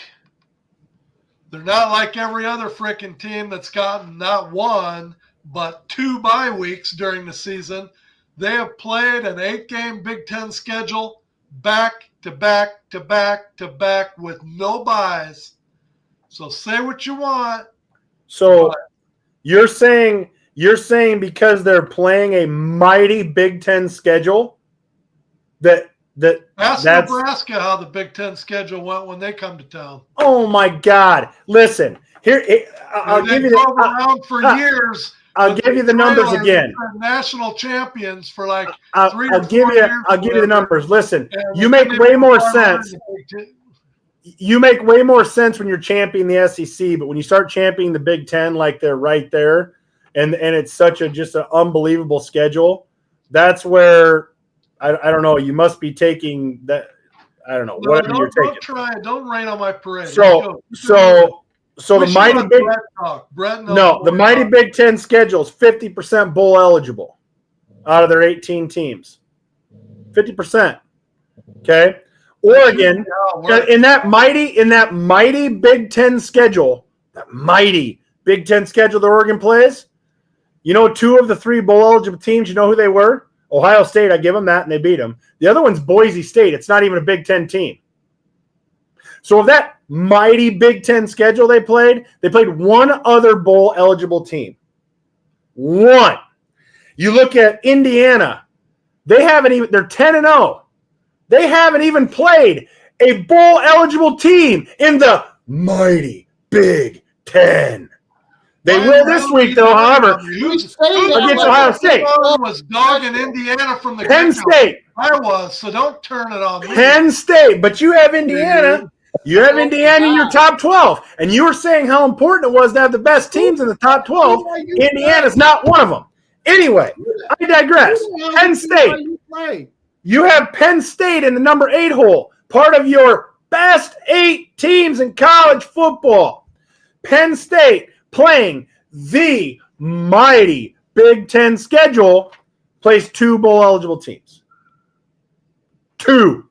They're not like every other freaking team that's gotten not 1, but 2 bye weeks during the season. They have played an 8-game Big Ten schedule back to back to back to back with no byes. So say what you want. So you're saying because they're playing a mighty Big Ten schedule Ask Nebraska how the Big Ten schedule went when they come to town. Oh my God! Listen, here I'll give you around for years. I'll give you the numbers again. National champions for like 3 I'll or 4 give you. years. I'll give you the numbers. Listen, you make way more sense. You make way more sense when you're championing the SEC, but when you start championing the Big Ten, like they're right there, and it's such just an unbelievable schedule. That's where. I don't know. You must be taking that. I don't know. Whatever you're taking. Don't rain on my parade. So the mighty Big Brett the mighty Big Ten schedule is 50% bowl eligible. out of their 18 teams. 50%. Okay. Oregon, in that mighty Big Ten schedule, that mighty Big Ten schedule that Oregon plays, you know, 2 of the 3 bowl eligible teams, you know who they were? Ohio State, I give them that, and they beat them. The other one's Boise State. It's not even a Big Ten team. So of that mighty Big Ten schedule they played one other bowl eligible team. One. You look at Indiana. They're 10-0. They haven't even played a bowl eligible team in the mighty Big Ten. They will this week, though, however, against Ohio State. Was dogging Indiana from the Penn State. I was, so don't turn it on me. Penn State, but you have Indiana. You have Indiana in your top 12, and you were saying how important it was to have the best teams in the top 12. Indiana's not one of them. Anyway, I digress. Penn State. You have Penn State in the number 8 hole, part of your best 8 teams in college football. Penn State playing the mighty Big Ten schedule plays 2 bowl eligible teams. Two.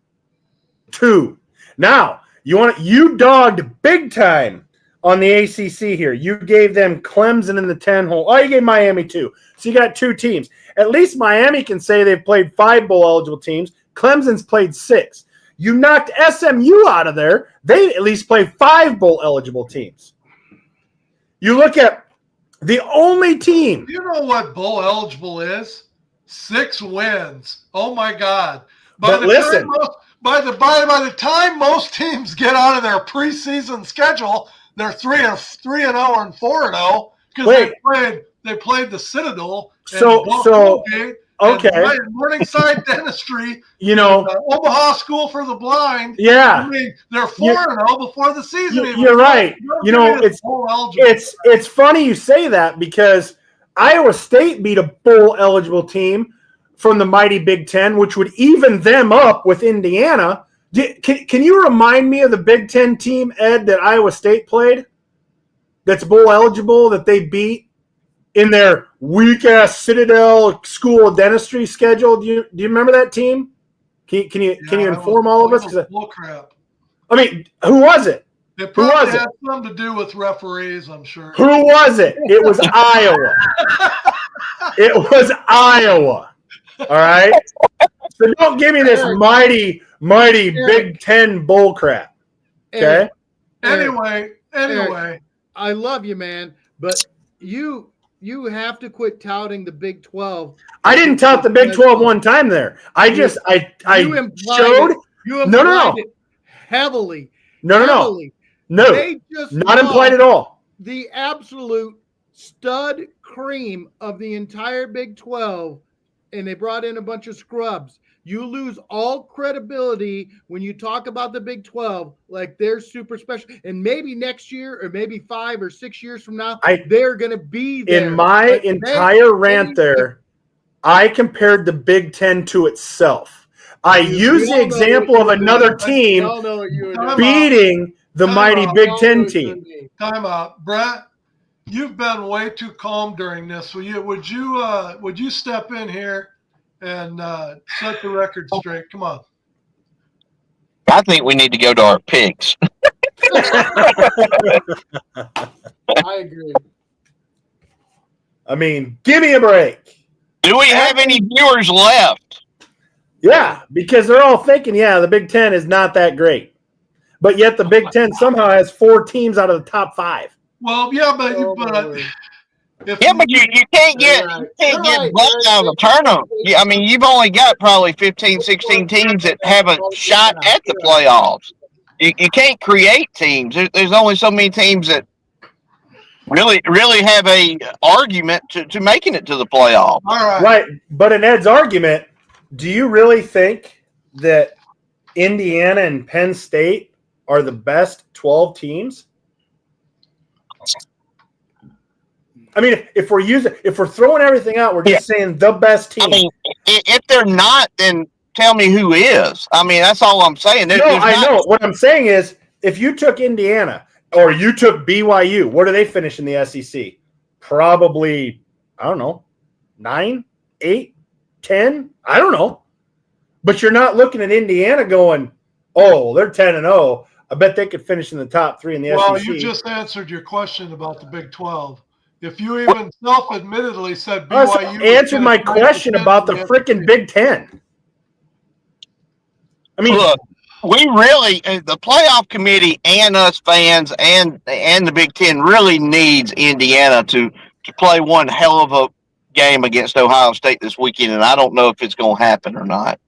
Now, you dogged big time on the ACC here. You gave them Clemson in the 10 hole. Oh, you gave Miami 2. So you got 2 teams. At least Miami can say they've played 5 bowl eligible teams. Clemson's played 6. You knocked SMU out of there. They at least play 5 bowl eligible teams. You look at the only team. You know what bowl eligible is? 6 wins. Oh my God! But listen, by the time most teams get out of their preseason schedule, they're 3-0 and 4-0 because they played the Citadel. Okay. Morningside Dentistry. You know, Omaha School for the Blind. Yeah. I mean, they're 4-0 before the season. You're right. You know, it's funny you say that because Iowa State beat a bowl eligible team from the mighty Big Ten, which would even them up with Indiana. Can you remind me of the Big Ten team, Ed, that Iowa State played? That's bowl eligible that they beat in their weak-ass Citadel School of Dentistry schedule. Do you remember that team? Can you inform all of us? Bull crap. I mean, who was it? It probably had something to do with referees, I'm sure. Who was it? It was Iowa. It was Iowa. All right? So don't give me this mighty Big Ten bull crap. Okay? Anyway. I love you, man, but you have to quit touting the Big 12. I didn't tout the Big 12 one time there. I showed. It heavily. No. They just not implied at all. The absolute stud cream of the entire Big 12, and they brought in a bunch of scrubs. You lose all credibility when you talk about the Big 12 like they're super special. And maybe next year or maybe 5 or 6 years from now, they're going to be there. In my entire rant there, I compared the Big Ten to itself. I used the example of another team beating the mighty Big Ten team. Time out. Brett, you've been way too calm during this. Would you step in here and set the record straight? Come on. I think we need to go to our picks. I agree. I mean, give me a break. Do we have any viewers left? Yeah, because they're all thinking, the Big Ten is not that great. But yet the Big Ten somehow has 4 teams out of the top 5. Well, yeah, but you can't get blocked out of the tournament. I mean, you've only got probably 15, 16 teams that have a shot at the playoffs. You can't create teams. There's only so many teams that really have a argument to making it to the playoffs. All right. But in Ed's argument, do you really think that Indiana and Penn State are the best 12 teams? I mean, if we're throwing everything out, we're just saying the best team. I mean, if they're not, then tell me who is. I mean, that's all I'm saying. I know. What I'm saying is, if you took Indiana or you took BYU, where do they finish in the SEC? Probably, I don't know, 9, 8. 10? I don't know. But you're not looking at Indiana going, oh, they're 10-0. I bet they could finish in the top 3 in the SEC. Well, you just answered your question about the Big 12. If you even self-admittedly said BYU answered my question about the freaking Big 10. I mean, look, we really, the playoff committee and us fans and the Big Ten really needs Indiana to play one hell of a game against Ohio State this weekend, and I don't know if it's going to happen or not.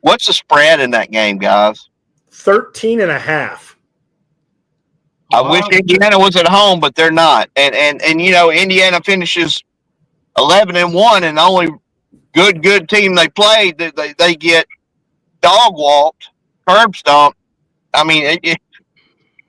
What's the spread in that game, guys? 13.5. I wish Indiana was at home, but they're not. And Indiana finishes 11-1, and the only good team they played, they get dog walked, curb stomped. I mean,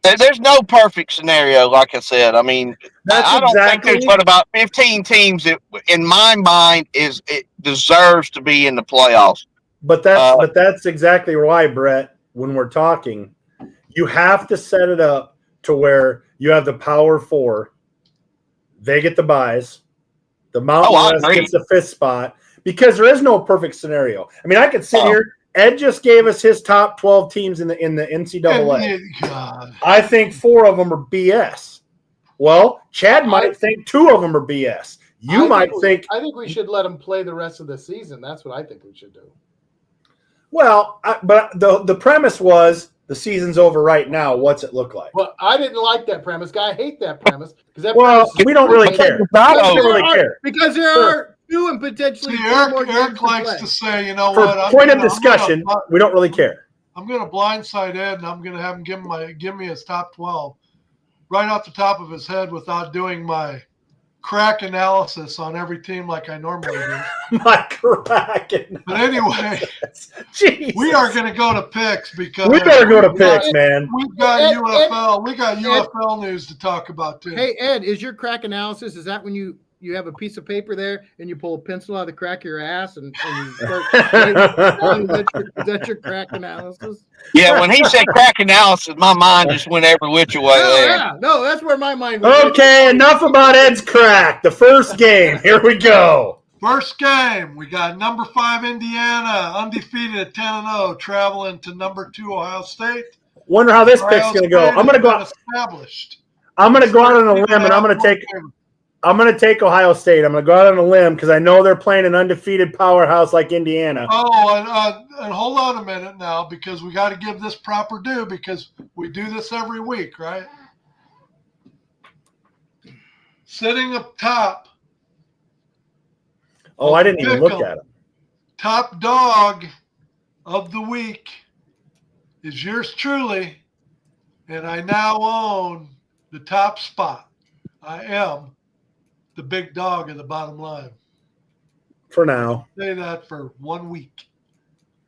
there's no perfect scenario, like I said. I mean, I don't think there's but about 15 teams that, in my mind, it deserves to be in the playoffs. But that's exactly why, Brett, when we're talking, you have to set it up to where you have the Power 4. They get the buys. The Mountain West gets the 5th spot because there is no perfect scenario. I mean, I could sit here. Ed just gave us his top 12 teams in the NCAA. God. I think 4 of them are BS. Well, Chad might think 2 of them are BS. I think we should let them play the rest of the season. That's what I think we should do. Well, but the premise was the season's over right now. What's it look like? Well, I didn't like that premise. I hate that premise because we don't really care. Because there are 2 and potentially. See, Eric likes to say, you know for what? Point of discussion, we don't really care. I'm going to blindside Ed, and I'm going to have him give me his top 12 right off the top of his head without doing my crack analysis on every team like I normally do. My crack analysis. But anyway, Jesus. We are going to go to picks because we better go to picks, man. We've got UFL. We got UFL news to talk about too. Hey Ed, is your crack analysis? Is that when you have a piece of paper there and you pull a pencil out of the crack of your ass and you start is that your crack analysis? Yeah, when he said crack analysis, my mind just went every which way there. Yeah, no, that's where my mind went. Okay, enough about Ed's crack. The first game. Here we go. First game, we got number 5 Indiana, undefeated at 10-0, traveling to number 2 Ohio State. Wonder how this pick's going to go. I'm going to go established. I'm going to go out on a limb, and I'm going to take Ohio State. I'm going to go out on a limb because I know they're playing an undefeated powerhouse like Indiana. Oh, and hold on a minute now because we got to give this proper due because we do this every week, right? Sitting up top. Oh, I didn't even look at him. Top dog of the week is yours truly, and I now own the top spot. I am the big dog of the bottom line. For now. Say that for 1 week.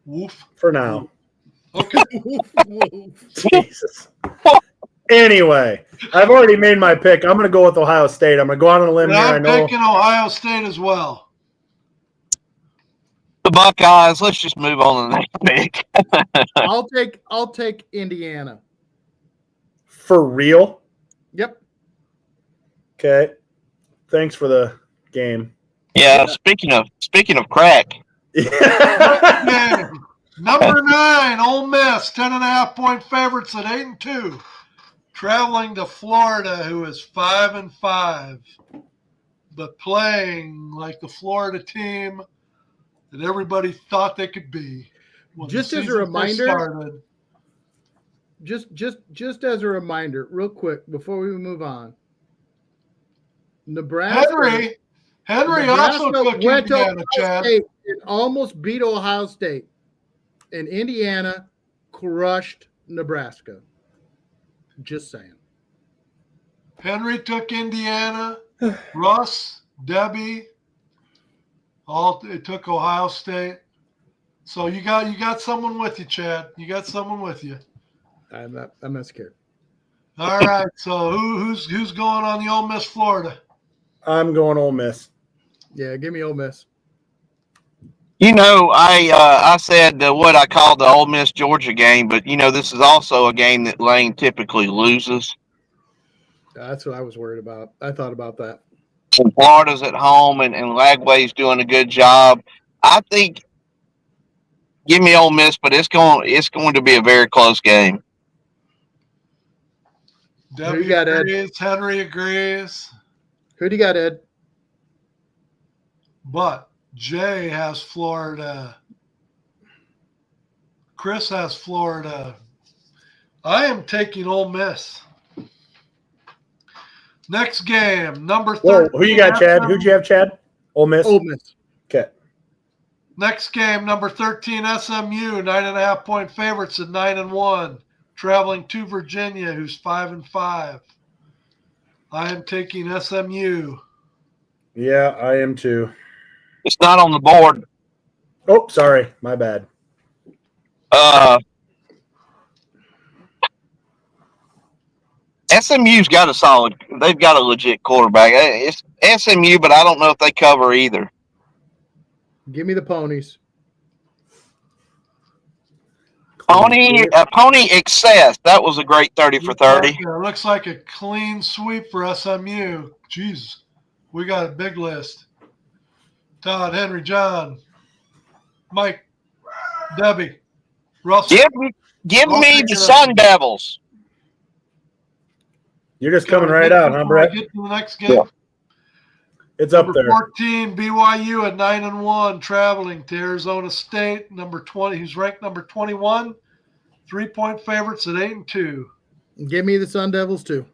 Woof. For now. Okay. Jesus. Anyway, I've already made my pick. I'm going to go with Ohio State. I'm going to go out on a limb here. I'm picking Ohio State as well. The Buckeyes. Let's just move on to the next pick. I'll take Indiana. For real? Yep. Okay. Thanks for the game. Yeah. Speaking of crack. Number 9, Ole Miss, 10.5-point favorites at 8-2, traveling to Florida, who is 5-5, but playing like the Florida team that everybody thought they could be. Just as a reminder, just as a reminder, real quick before we move on. Nebraska also took Indiana, Chad. And almost beat Ohio State. And Indiana crushed Nebraska. Just saying. Henry took Indiana. Russ, Debbie, it took Ohio State. So you got someone with you, Chad. You got someone with you. I'm not scared. All right. So who's going on the Ole Miss Florida? I'm going Ole Miss. Yeah, give me Ole Miss. You know, I said what I called the Ole Miss Georgia game, but this is also a game that Lane typically loses. That's what I was worried about. I thought about that. And Florida's at home, and Lagway's doing a good job. I think give me Ole Miss, but it's going to be a very close game. Debbie you got, Ed? agrees. Henry agrees. Who do you got, Ed? But Jay has Florida. Chris has Florida. I am taking Ole Miss. Next game, number 13. Whoa, who you got, Chad? Who'd you have, Chad? Ole Miss? Ole Miss. Okay. Next game, number 13, SMU, 9.5-point favorites at 9-1, traveling to Virginia, who's 5-5. I am taking SMU. Yeah, I am too. It's not on the board. Oh, sorry. My bad. SMU's got they've got a legit quarterback. It's SMU, but I don't know if they cover either. Give me the ponies. Pony excess. That was a great 30 for 30. It looks like a clean sweep for SMU. Jeez, we got a big list. Todd, Henry, John, Mike, Debbie, Russell. Give me the Sun Devils. You're just coming right out, huh, Brett? Get to the next game. Yeah. It's up Number there. 14, BYU at 9-1, traveling to Arizona State. Number 20, who's ranked number 21, 3-point favorites at 8-2. Give me the Sun Devils too.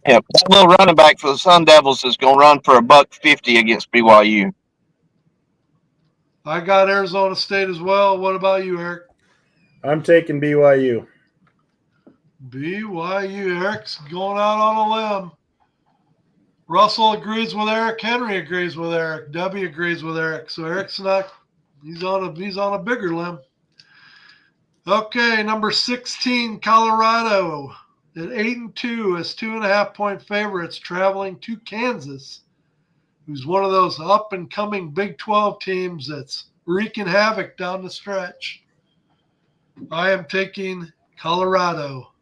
Yeah, that little running back for the Sun Devils is going to run for $150 against BYU. I got Arizona State as well. What about you, Eric? I'm taking BYU. BYU. Eric's going out on a limb. Russell agrees with Eric. Henry agrees with Eric. Debbie agrees with Eric. So Eric's not. He's on a bigger limb. Okay, number 16, Colorado at 8-2 as 2.5-point favorites, traveling to Kansas, who's one of those up and coming Big 12 teams that's wreaking havoc down the stretch. I am taking Colorado.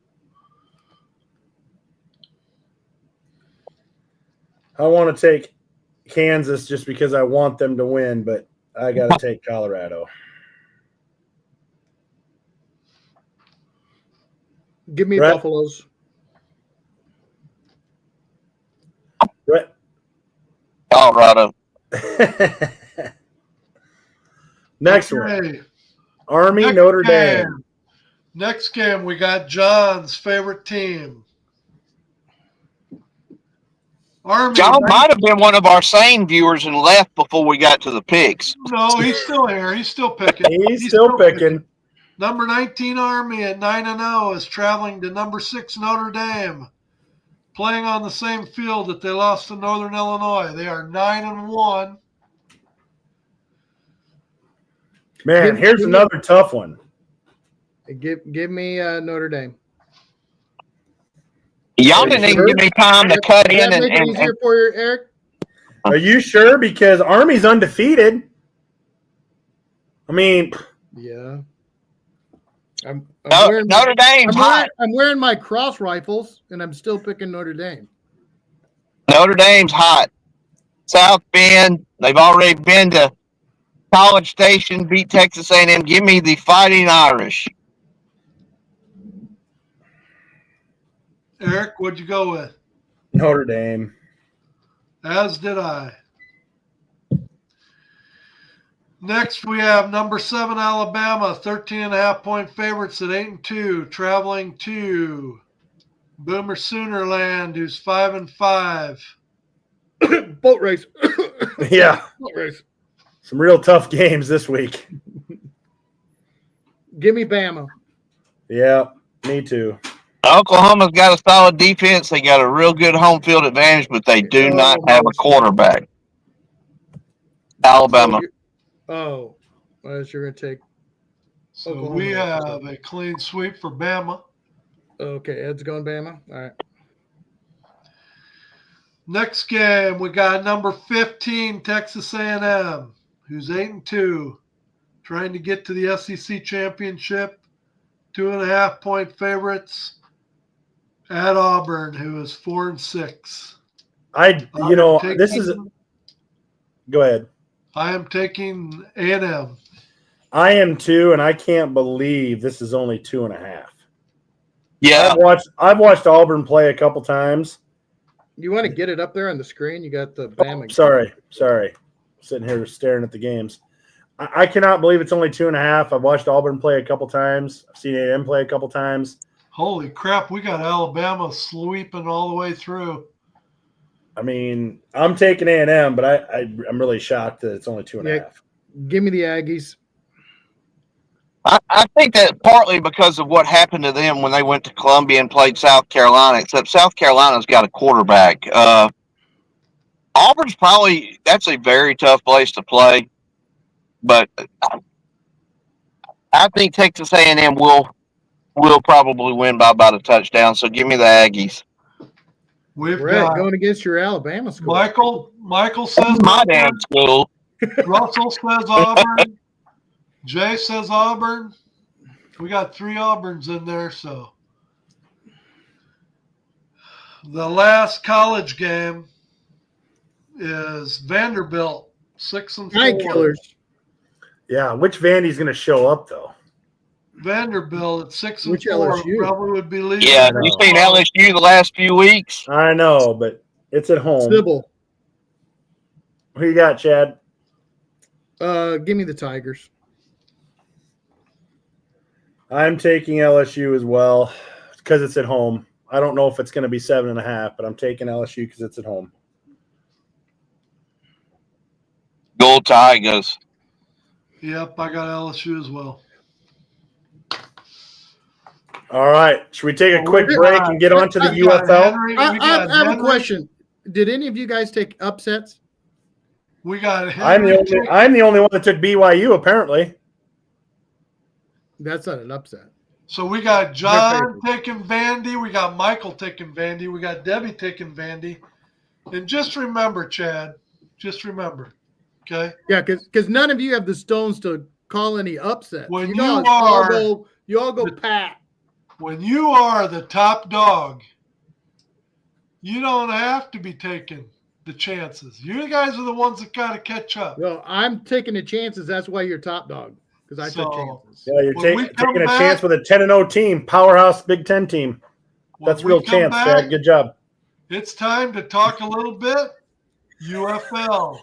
I want to take Kansas just because I want them to win, but I got to take Colorado. Give me Brett? Buffaloes. Brett? Colorado. Next Okay. one. Army, Next Notre game. Dame. Next game, we got John's favorite team. Army. John might have been one of our sane viewers and left before we got to the picks. No, he's still here. He's still picking. He's still picking. Number 19 Army at 9-0 is traveling to number 6 Notre Dame, playing on the same field that they lost to Northern Illinois. They are 9-1. Man, here's another tough one. Give me Notre Dame. Y'all didn't even give me time to cut in Make it easier for you, Eric. Are you sure? Because Army's undefeated. I mean, Yeah. Notre Dame's hot. I'm wearing my cross rifles, and I'm still picking Notre Dame. Notre Dame's hot. South Bend. They've already been to College Station, beat Texas A&M. Give me the Fighting Irish. Eric, what'd you go with? Notre Dame. As did I. Next, we have number 7 Alabama, 13.5-point favorites at 8-2, traveling to Boomer Soonerland, who's 5-5. Boat race. Yeah. Boat race. Some real tough games this week. Give me Bama. Yeah, me too. Oklahoma's got a solid defense. They got a real good home field advantage, but they do not have a quarterback. Alabama. Well, you're going to take. So Oklahoma. we have a clean sweep for Bama. Okay, Ed's going Bama. All right. Next game, we got number 15 Texas A&M, who's 8-2, trying to get to the SEC championship. 2.5-point favorites at Auburn, who is 4-6. This is. Go ahead. I am taking A&M. I am too, and I can't believe this is only 2.5. Yeah. I've watched Auburn play a couple times. You want to get it up there on the screen? You got the Bama. Sorry. Sitting here staring at the games. I cannot believe it's only 2.5. I've watched Auburn play a couple times. I've seen A&M play a couple times. Holy crap, we got Alabama sweeping all the way through. I mean, I'm taking A&M, but I'm really shocked that it's only 2.5. Yeah. Give me the Aggies. I think that partly because of what happened to them when they went to Columbia and played South Carolina, except South Carolina's got a quarterback. Auburn's that's a very tough place to play, but I think Texas A&M will probably win by about a touchdown. So give me the Aggies. We've Brett, got going against your Alabama school. Michael says My Auburn. damn school. Russell says Auburn. Jay says Auburn. We got 3 Auburns in there, so the last college game is Vanderbilt 6-4. Night killers. Yeah, which Vandy's going to show up though? Vanderbilt at 6-4 Which LSU? probably would be leading. Yeah, you've seen LSU the last few weeks. I know, but it's at home. Sybil. Who you got, Chad? Give me the Tigers. I'm taking LSU as well because it's at home. I don't know if it's going to be 7.5, but I'm taking LSU because it's at home. Go Tigers. Yep, I got LSU as well. All right. Should we take a quick break and get on to the UFL? I have a question. Did any of you guys take upsets? We got Henry. I'm the only one that took BYU, apparently. That's not an upset. So we got John taking Vandy. We got Michael taking Vandy. We got Debbie taking Vandy. And just remember, Chad, okay? Yeah, because none of you have the stones to call any upsets. When you all go pat. When you are the top dog, you don't have to be taking the chances. You guys are the ones that got to catch up. Well, I'm taking the chances. That's why you're top dog, because I took chances. Yeah, you're taking a chance with a 10-0 team, powerhouse Big Ten team. That's real chance, Chad. Good job. It's time to talk a little bit UFL.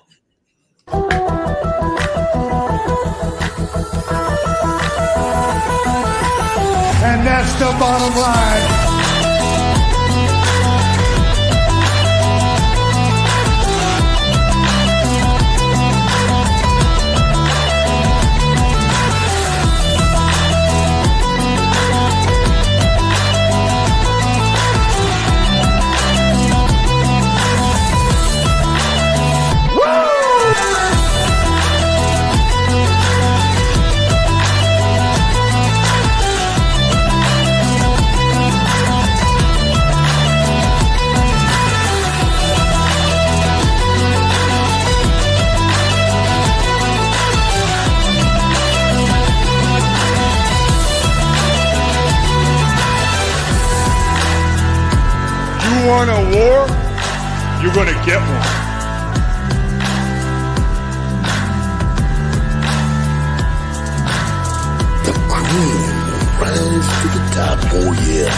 And that's the bottom line. You want a war? You're going to get one. The cream will rise to the top, oh yeah.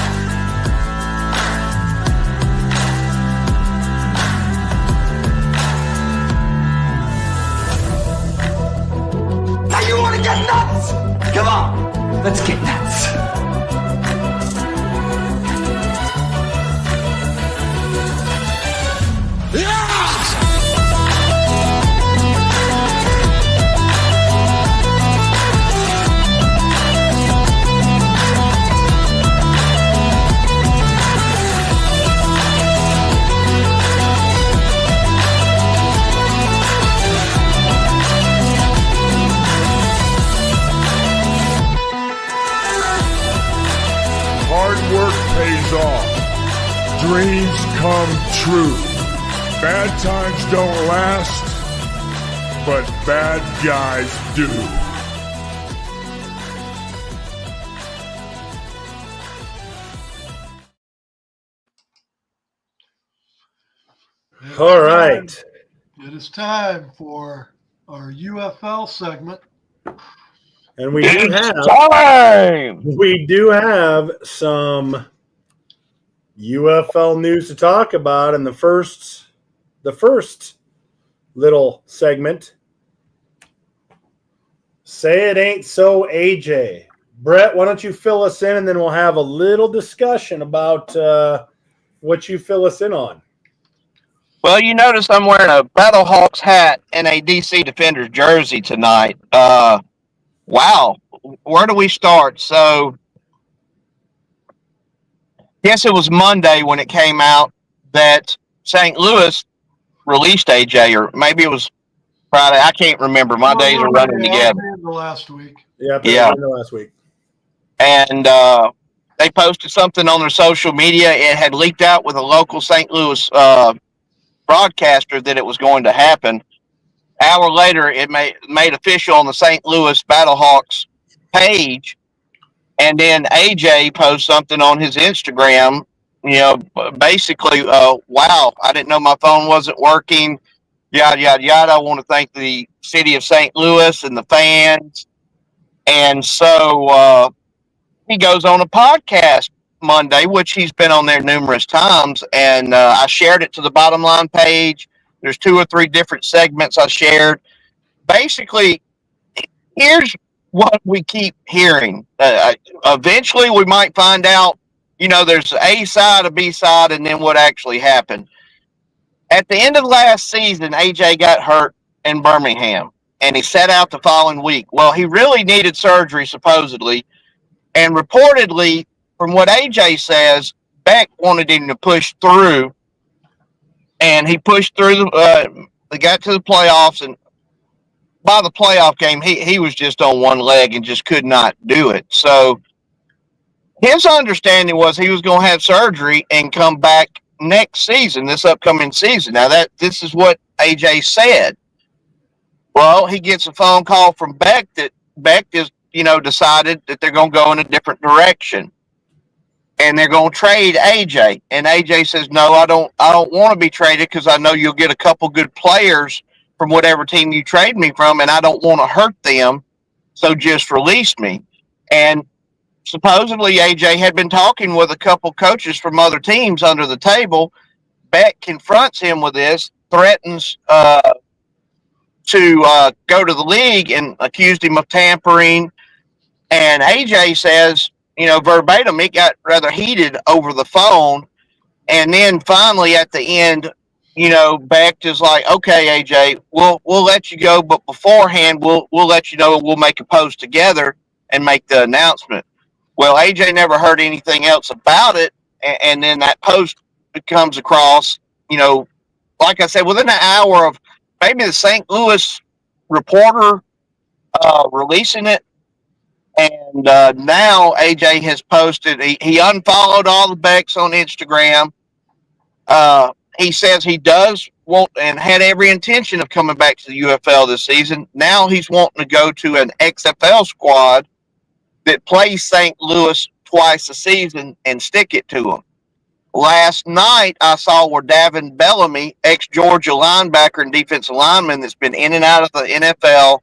Now you want to get nuts? Come on, let's get nuts. Hard work pays off. Dreams come true. Bad times don't last, but bad guys do. All right. It is time for our UFL segment. And we do have some UFL news to talk about in the first little segment. Say it ain't so, AJ. Brett, why don't you fill us in, and then we'll have a little discussion about what you fill us in on. Well, you notice I'm wearing a Battlehawks hat and a DC Defenders jersey tonight. Wow. Where do we start? So, guess it was Monday when it came out that St. Louis released AJ, or maybe it was Friday. I can't remember. My days are running together. Last week. Yeah. Last week. And they posted something on their social media. It had leaked out with a local St. Louis broadcaster that it was going to happen. Hour later, it made official on the St. Louis Battlehawks page. And then AJ posted something on his Instagram, basically, wow, I didn't know my phone wasn't working, yada, yada, yada. I want to thank the city of St. Louis and the fans. And so he goes on a podcast Monday, which he's been on there numerous times. And I shared it to the Bottom Line page. There's 2 or 3 different segments I shared. Basically, here's what we keep hearing. Eventually, we might find out, there's A side, a B side, and then what actually happened. At the end of last season, AJ got hurt in Birmingham, and he sat out the following week. Well, he really needed surgery, supposedly, and reportedly, from what AJ says, Beck wanted him to push through, and he pushed through. They got to the playoffs, and by the playoff game, he was just on one leg and just could not do it. So his understanding was he was going to have surgery and come back next season, this upcoming season. Now this is what AJ said. Well, he gets a phone call from Beck that Beck is, decided that they're going to go in a different direction, and they're going to trade AJ. And AJ says, "No, I don't want to be traded because I know you'll get a couple good players from whatever team you trade me from, and I don't want to hurt them, so just release me." And supposedly AJ had been talking with a couple coaches from other teams under the table. Beck confronts him with this, threatens to go to the league, and accused him of tampering. And AJ says, verbatim, it got rather heated over the phone. And then finally at the end, Beck is like, "Okay, AJ, we'll let you go, but beforehand, we'll let you know. We'll make a post together and make the announcement." Well, AJ never heard anything else about it, and then that post comes across. Like I said, within an hour of maybe the St. Louis reporter releasing it, and now AJ has posted. He unfollowed all the Becks on Instagram. He says he does want and had every intention of coming back to the UFL this season. Now he's wanting to go to an XFL squad that plays St. Louis twice a season and stick it to them. Last night, I saw where Davin Bellamy, ex-Georgia linebacker and defensive lineman that's been in and out of the NFL,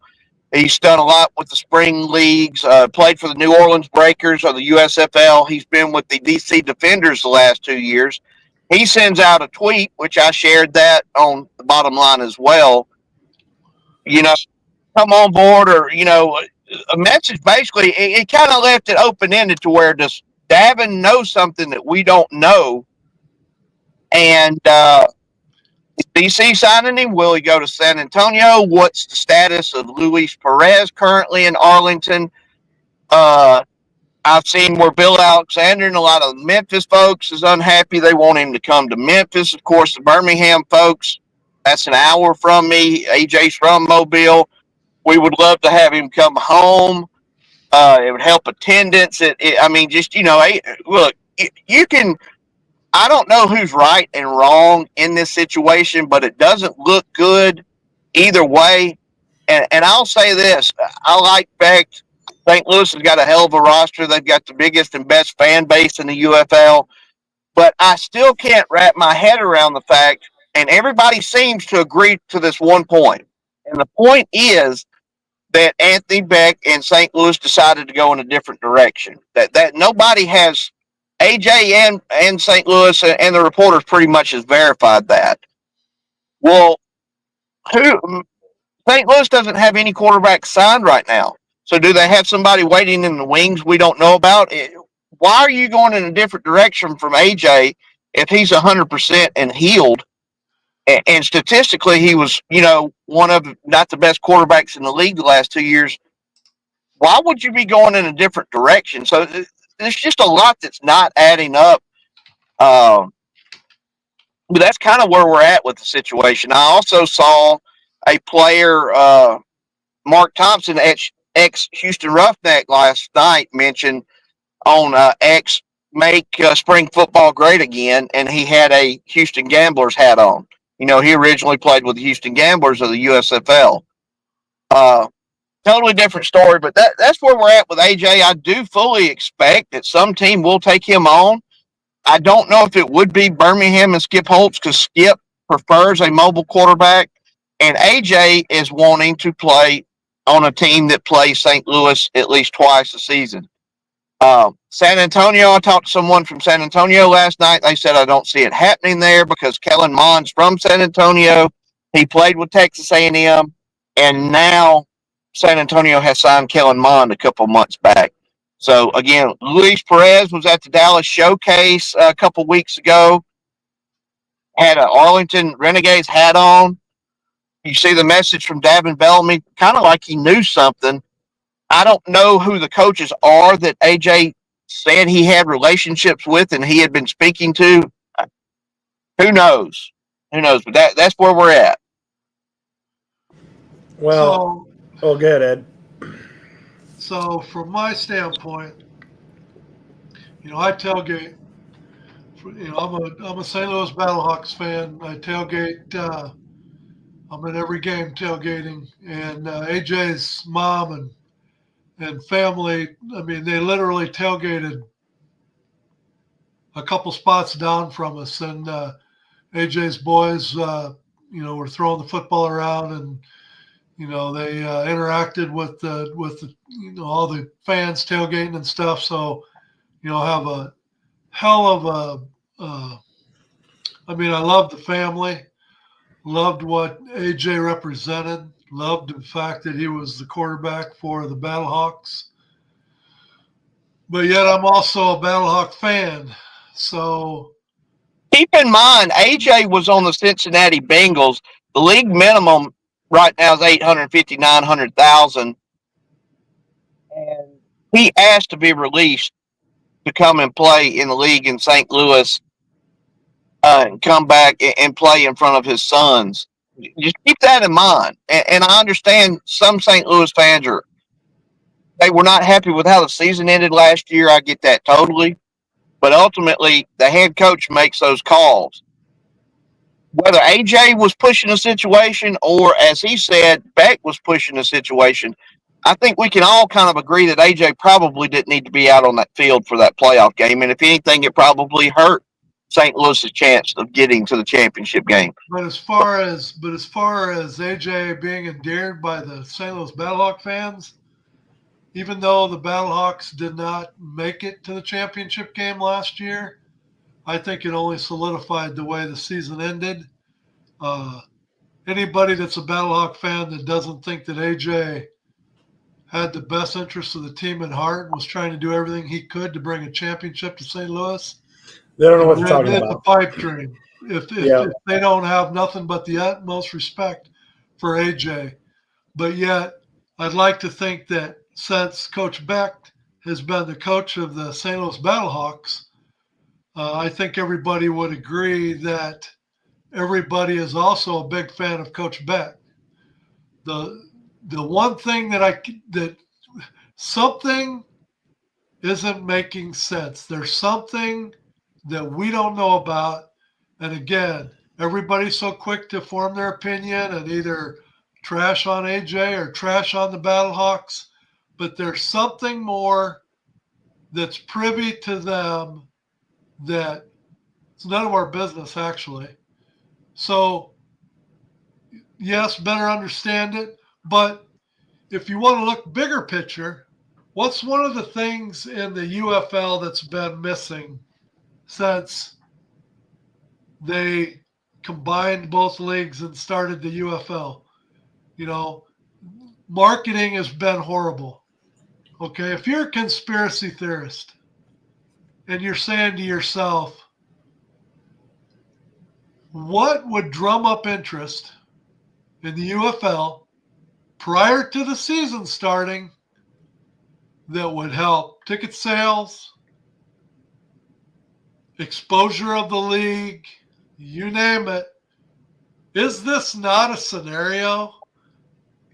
he's done a lot with the spring leagues, played for the New Orleans Breakers or the USFL. He's been with the DC Defenders the last 2 years. He sends out a tweet, which I shared that on the Bottom Line as well. Come on board, or, a message. Basically, it kind of left it open-ended to where does Davin know something that we don't know? And is DC signing him? Will he go to San Antonio? What's the status of Luis Perez currently in Arlington? I've seen where Bill Alexander and a lot of Memphis folks is unhappy. They want him to come to Memphis. Of course, the Birmingham folks, that's an hour from me. AJ's from Mobile. We would love to have him come home. It would help attendance. Look, you can. I don't know who's right and wrong in this situation, but it doesn't look good either way. And I'll say this: I like Beck. St. Louis has got a hell of a roster. They've got the biggest and best fan base in the UFL. But I still can't wrap my head around the fact, and everybody seems to agree to this one point, And the point is that Anthony Beck and St. Louis decided to go in a different direction. That nobody has AJ and St. Louis and the reporters pretty much has verified that. Well, who St. Louis doesn't have any quarterback signed right now. So do they have somebody waiting in the wings we don't know about? Why are you going in a different direction from AJ if he's 100% and healed? And statistically, he was, one of not the best quarterbacks in the league the last 2 years. Why would you be going in a different direction? So there's just a lot that's not adding up. But that's kind of where we're at with the situation. I also saw a player, Mark Thompson, ex Houston Roughneck, last night mention on X make spring football great again, and he had a Houston Gamblers hat on. He originally played with the Houston Gamblers of the USFL. Totally different story, but that's where we're at with AJ. I do fully expect that some team will take him on. I don't know if it would be Birmingham and Skip Holtz, because Skip prefers a mobile quarterback, and AJ is wanting to play on a team that plays St. Louis at least twice a season. San Antonio, I talked to someone from San Antonio last night. They said I don't see it happening there because Kellen Mond's from San Antonio. He played with Texas A&M, and now San Antonio has signed Kellen Mond a couple months back. So, again, Luis Perez was at the Dallas Showcase a couple weeks ago, had an Arlington Renegades hat on. You see the message from Davin Bellamy, kind of like he knew something. I don't know who the coaches are that AJ said he had relationships with and he had been speaking to. Who knows? But that's where we're at. Well, go ahead, Ed. So from my standpoint, I tailgate. I'm a St. Louis Battlehawks fan. I tailgate. I'm at every game tailgating, and AJ's mom and family. I mean, they literally tailgated a couple spots down from us, and AJ's boys, were throwing the football around, and they interacted with the all the fans tailgating and stuff. So have a hell of a. I loved the family, loved what AJ represented, loved the fact that he was the quarterback for the Battlehawks. But yet, I'm also a Battlehawk fan. So keep in mind, AJ was on the Cincinnati Bengals. The league minimum right now is $850,000, $900,000, and he asked to be released to come and play in the league in St. Louis and come back and play in front of his sons. Just keep that in mind. And I understand some St. Louis fans they were not happy with how the season ended last year. I get that totally. But ultimately, the head coach makes those calls. Whether AJ was pushing a situation or, as he said, Beck was pushing a situation, I think we can all kind of agree that AJ probably didn't need to be out on that field for that playoff game. And if anything, it probably hurt St. Louis's chance of getting to the championship game. But as far as AJ being endeared by the St. Louis Battlehawk fans, even though the Battlehawks did not make it to the championship game last year, I think it only solidified the way the season ended. Anybody that's a Battlehawk fan that doesn't think that AJ had the best interests of the team at heart and was trying to do everything he could to bring a championship to St. Louis, they don't know what they're talking it's about. a pipe dream. If they don't have nothing but the utmost respect for AJ. But yet, I'd like to think that since Coach Beck has been the coach of the St. Louis Battlehawks, I think everybody would agree that everybody is also a big fan of Coach Beck. The one thing that something isn't making sense. There's something that we don't know about. And again, everybody's so quick to form their opinion and either trash on AJ or trash on the Battlehawks. But there's something more that's privy to them that it's none of our business, actually. So, yes, better understand it. But if you want to look bigger picture, what's one of the things in the UFL that's been missing since they combined both leagues and started the UFL? You know, marketing has been horrible. Okay, if you're a conspiracy theorist and you're saying to yourself, what would drum up interest in the UFL prior to the season starting that would help ticket sales, exposure of the league, you name it? Is this not a scenario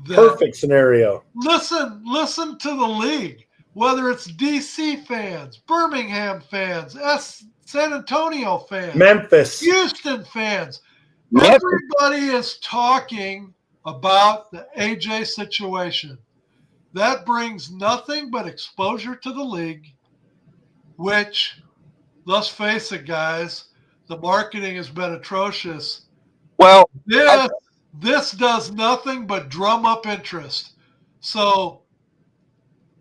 that Perfect scenario. listen to the league, whether it's DC fans, Birmingham fans, San Antonio fans, Memphis. Houston fans, Memphis. everybody is talking about the AJ situation. That brings nothing but exposure to the league, which, let's face it, guys, the marketing has been atrocious. Well, This does nothing but drum up interest. So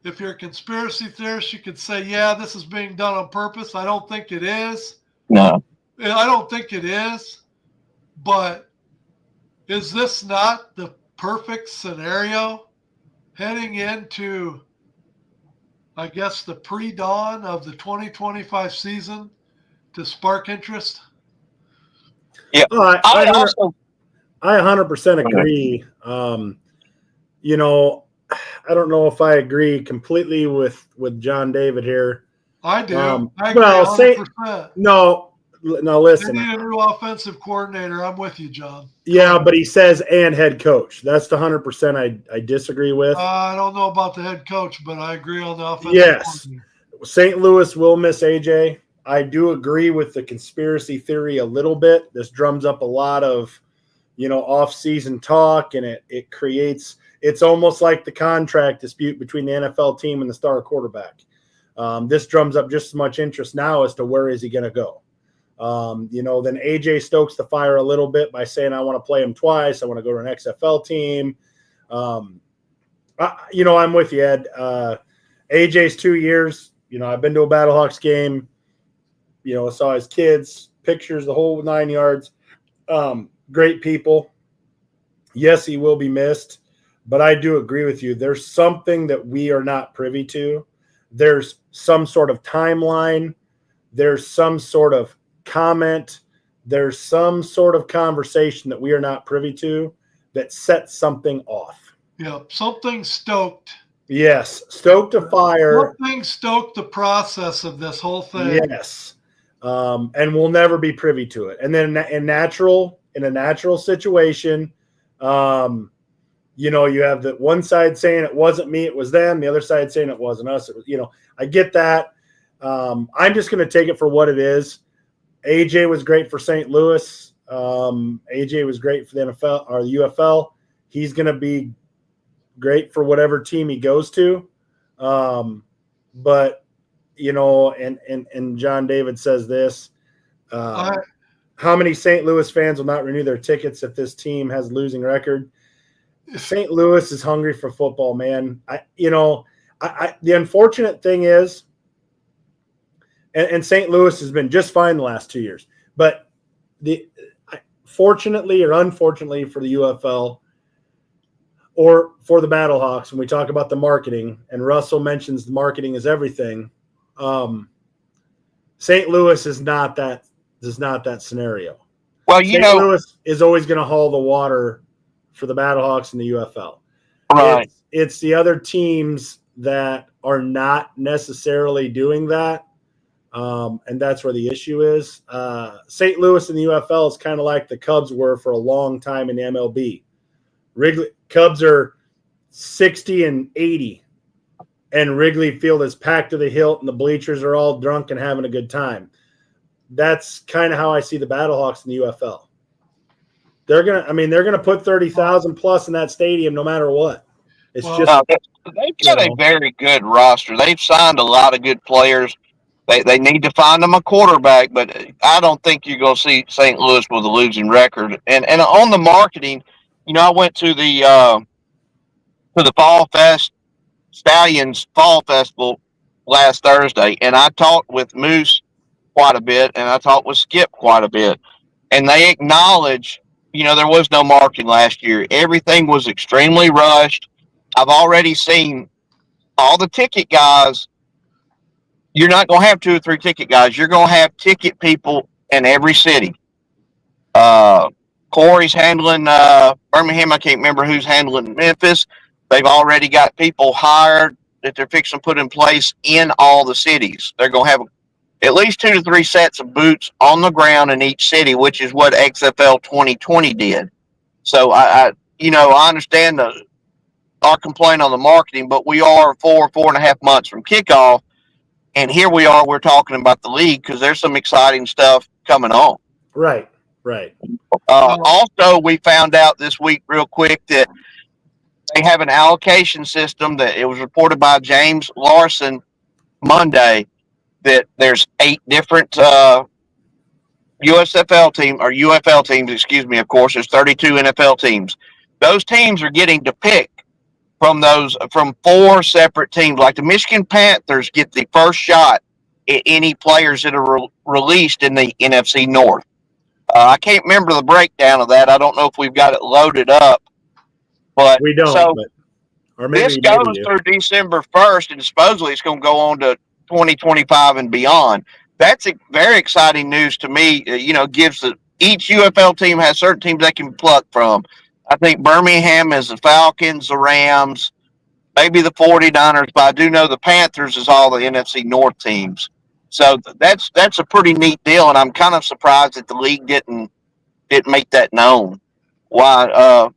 if you're a conspiracy theorist, you could say, yeah, this is being done on purpose. I don't think it is. no. I don't think it is. But is this not the perfect scenario heading into, I guess, the pre-dawn of the 2025 season to spark interest? Yeah. Oh, I 100% agree. You know, I don't know if I agree completely with John David here. I do. I agree well, 100%. No, listen. They need a new offensive coordinator. I'm with you, John. Yeah, but he says and head coach. That's the 100% I disagree with. I don't know about the head coach, but I agree on the offensive Yes. coordinator. St. Louis will miss AJ. I do agree with the conspiracy theory a little bit. This drums up a lot of, off-season talk, and it creates – it's almost like the contract dispute between the NFL team and the star quarterback. This drums up just as much interest now as to where is he going to go. Then AJ stokes the fire a little bit by saying, I want to play him twice. I want to go to an XFL team. I'm with you, Ed. AJ's 2 years. I've been to a Battlehawks game. I saw his kids, pictures, the whole 9 yards. Great people. Yes, he will be missed, but I do agree with you. There's something that we are not privy to. There's some sort of timeline. There's some sort of comment. There's some sort of conversation that we are not privy to that sets something off. Yeah, something stoked. Yes, stoked a fire. Something stoked the process of this whole thing. Yes, and we'll never be privy to it. And then in a natural situation, you have the one side saying it wasn't me, it was them. The other side saying it wasn't us. It was, I get that. I'm just going to take it for what it is. AJ was great for St. Louis. AJ was great for the NFL or the UFL. He's going to be great for whatever team he goes to. But, and John David says this, how many St. Louis fans will not renew their tickets if this team has a losing record? St. Louis is hungry for football, man. The unfortunate thing is, and St. Louis has been just fine the last 2 years, but fortunately or unfortunately for the UFL or for the Battlehawks, when we talk about the marketing, and Russell mentions the marketing is everything, St. Louis is not that scenario. Well, St. Louis is always going to haul the water for the Battlehawks and the UFL. Right. It's the other teams that are not necessarily doing that. And that's where the issue is. St. Louis and the UFL is kind of like the Cubs were for a long time in the MLB. Cubs are 60 and 80, and Wrigley Field is packed to the hilt, and the bleachers are all drunk and having a good time. That's kind of how I see the Battlehawks in the UFL. They're gonna put 30,000 plus in that stadium no matter what. It's they've got a very good roster. They've signed a lot of good players. They need to find them a quarterback, but I don't think you're going to see St. Louis with a losing record. And on the marketing, I went to the Fall Fest Stallions Fall Festival last Thursday, and I talked with Moose quite a bit, and I talked with Skip quite a bit, and they acknowledge, there was no marketing last year. Everything was extremely rushed. I've already seen all the ticket guys. You're not going to have 2 or 3 ticket guys. You're going to have ticket people in every city. Corey's handling Birmingham. I can't remember who's handling Memphis. They've already got people hired that they're fixing to put in place in all the cities. They're going to have at least 2 to 3 sets of boots on the ground in each city, which is what XFL 2020 did. So I understand our complaint on the marketing, but we are 4.5 months from kickoff, and here we are. We're talking about the league because there's some exciting stuff coming on. Right. Also, we found out this week, real quick, that they have an allocation system that it was reported by James Larson Monday that there's 8 different USFL team or UFL teams. Excuse me. Of course, there's 32 NFL teams. Those teams are getting to pick from 4 separate teams. Like the Michigan Panthers get the first shot at any players that are released in the NFC North. I can't remember the breakdown of that. I don't know if we've got it loaded up, but We don't. So or maybe, this goes through December 1st, and supposedly it's going to go on to 2025 and beyond. That's very exciting news to me. Gives each UFL team has certain teams they can pluck from. I think Birmingham is the Falcons, the Rams, maybe the 49ers, but I do know the Panthers is all the NFC North teams. So that's a pretty neat deal, and I'm kind of surprised that the league didn't make that known. Why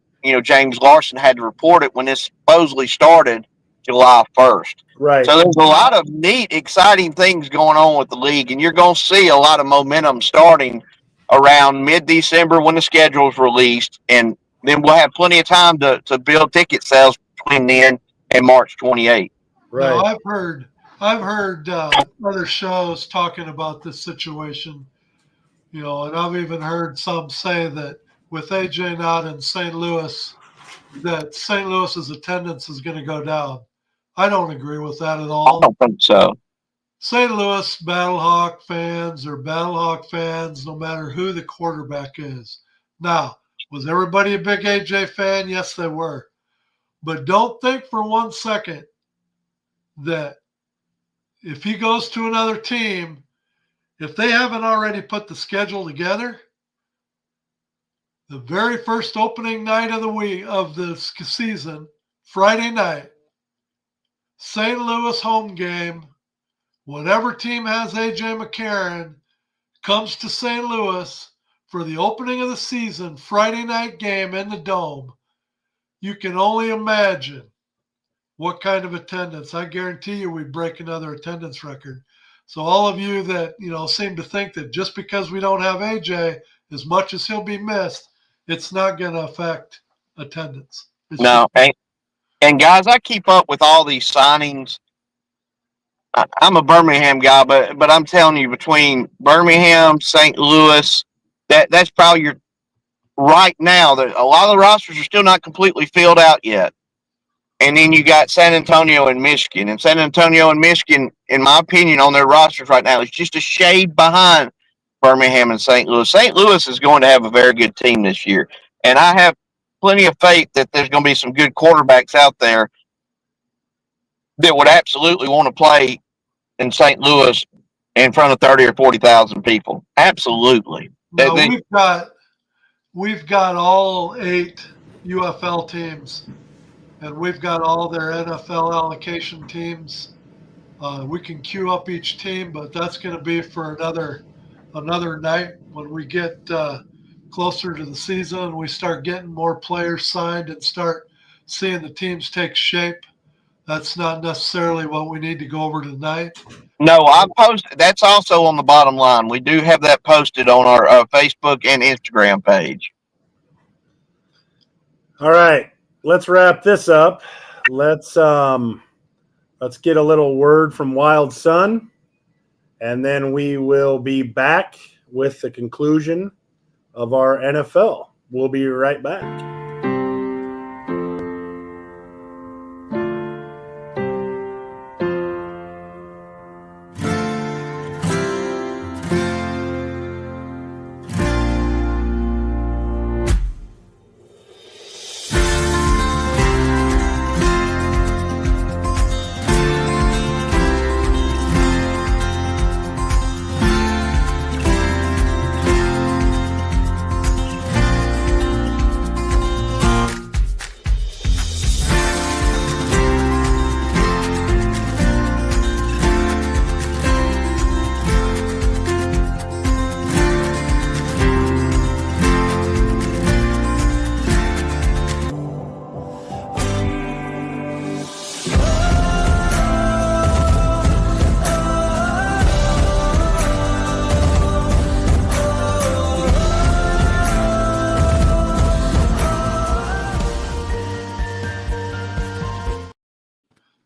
James Larson had to report it when this supposedly started July 1st. Right. So there's a lot of neat, exciting things going on with the league, and you're going to see a lot of momentum starting around mid-December when the schedule is released, and then we'll have plenty of time to build ticket sales between then and March 28th. Right. Now, I've heard other shows talking about this situation, and I've even heard some say that with AJ not in St. Louis, that St. Louis's attendance is going to go down. I don't agree with that at all. I don't think so. St. Louis Battlehawk fans are Battlehawk fans no matter who the quarterback is. Now, was everybody a big AJ fan? Yes, they were. But don't think for 1 second that if he goes to another team, if they haven't already put the schedule together, the very first opening night of the week of the season, Friday night, St. Louis home game, whatever team has AJ McCarron comes to St. Louis for the opening of the season, Friday night game in the Dome. You can only imagine what kind of attendance. I guarantee you we break another attendance record. So all of you that, seem to think that just because we don't have AJ, as much as he'll be missed, it's not going to affect attendance. No, and guys, I keep up with all these signings. I'm a Birmingham guy, but I'm telling you, between Birmingham, St. Louis, that's probably right now. A lot of the rosters are still not completely filled out yet. And then you got San Antonio and Michigan. And San Antonio and Michigan, in my opinion, on their rosters right now, is just a shade behind Birmingham and St. Louis. St. Louis is going to have a very good team this year. And I have plenty of faith that there's going to be some good quarterbacks out there that would absolutely want to play in St. Louis in front of 30 or 40,000 people. Absolutely. Now, we've got all 8 UFL teams, and we've got all their NFL allocation teams. We can queue up each team, but that's going to be for another night when we get closer to the season and we start getting more players signed and start seeing the teams take shape. That's not necessarily what we need to go over tonight. No, I posted. That's also on the bottom line. We do have that posted on our Facebook and Instagram page. All right, let's wrap this up. Let's get a little word from Wild Sun, and then we will be back with the conclusion of our NFL. We'll be right back.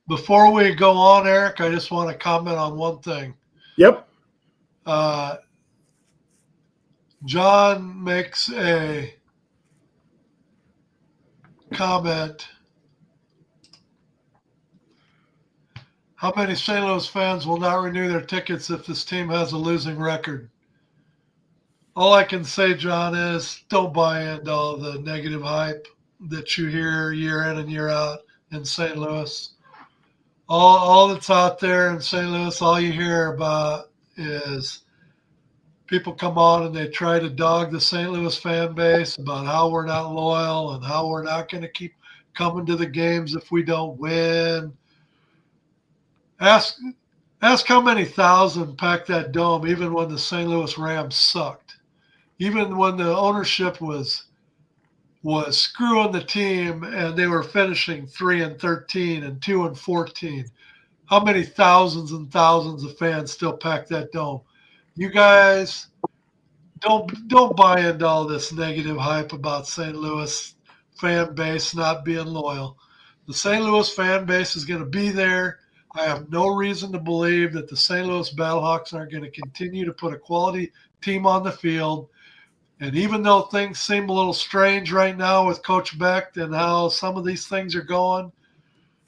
Before we go on, Eric, I just want to comment on one thing. Yep. John makes a comment. How many St. Louis fans will not renew their tickets if this team has a losing record? All I can say, John, is don't buy into all the negative hype that you hear year in and year out in St. Louis. All that's out there in St. Louis, all you hear about is people come on and they try to dog the St. Louis fan base about how we're not loyal and how we're not going to keep coming to the games if we don't win. Ask how many thousand packed that dome even when the St. Louis Rams sucked. Even when the ownership was screwing the team and they were finishing 3-13 and 2-14. How many thousands and thousands of fans still pack that dome? You guys don't buy into all this negative hype about St. Louis fan base not being loyal. The St. Louis fan base is going to be there. I have no reason to believe that the St. Louis Battlehawks aren't going to continue to put a quality team on the field. And even though things seem a little strange right now with Coach Beck and how some of these things are going,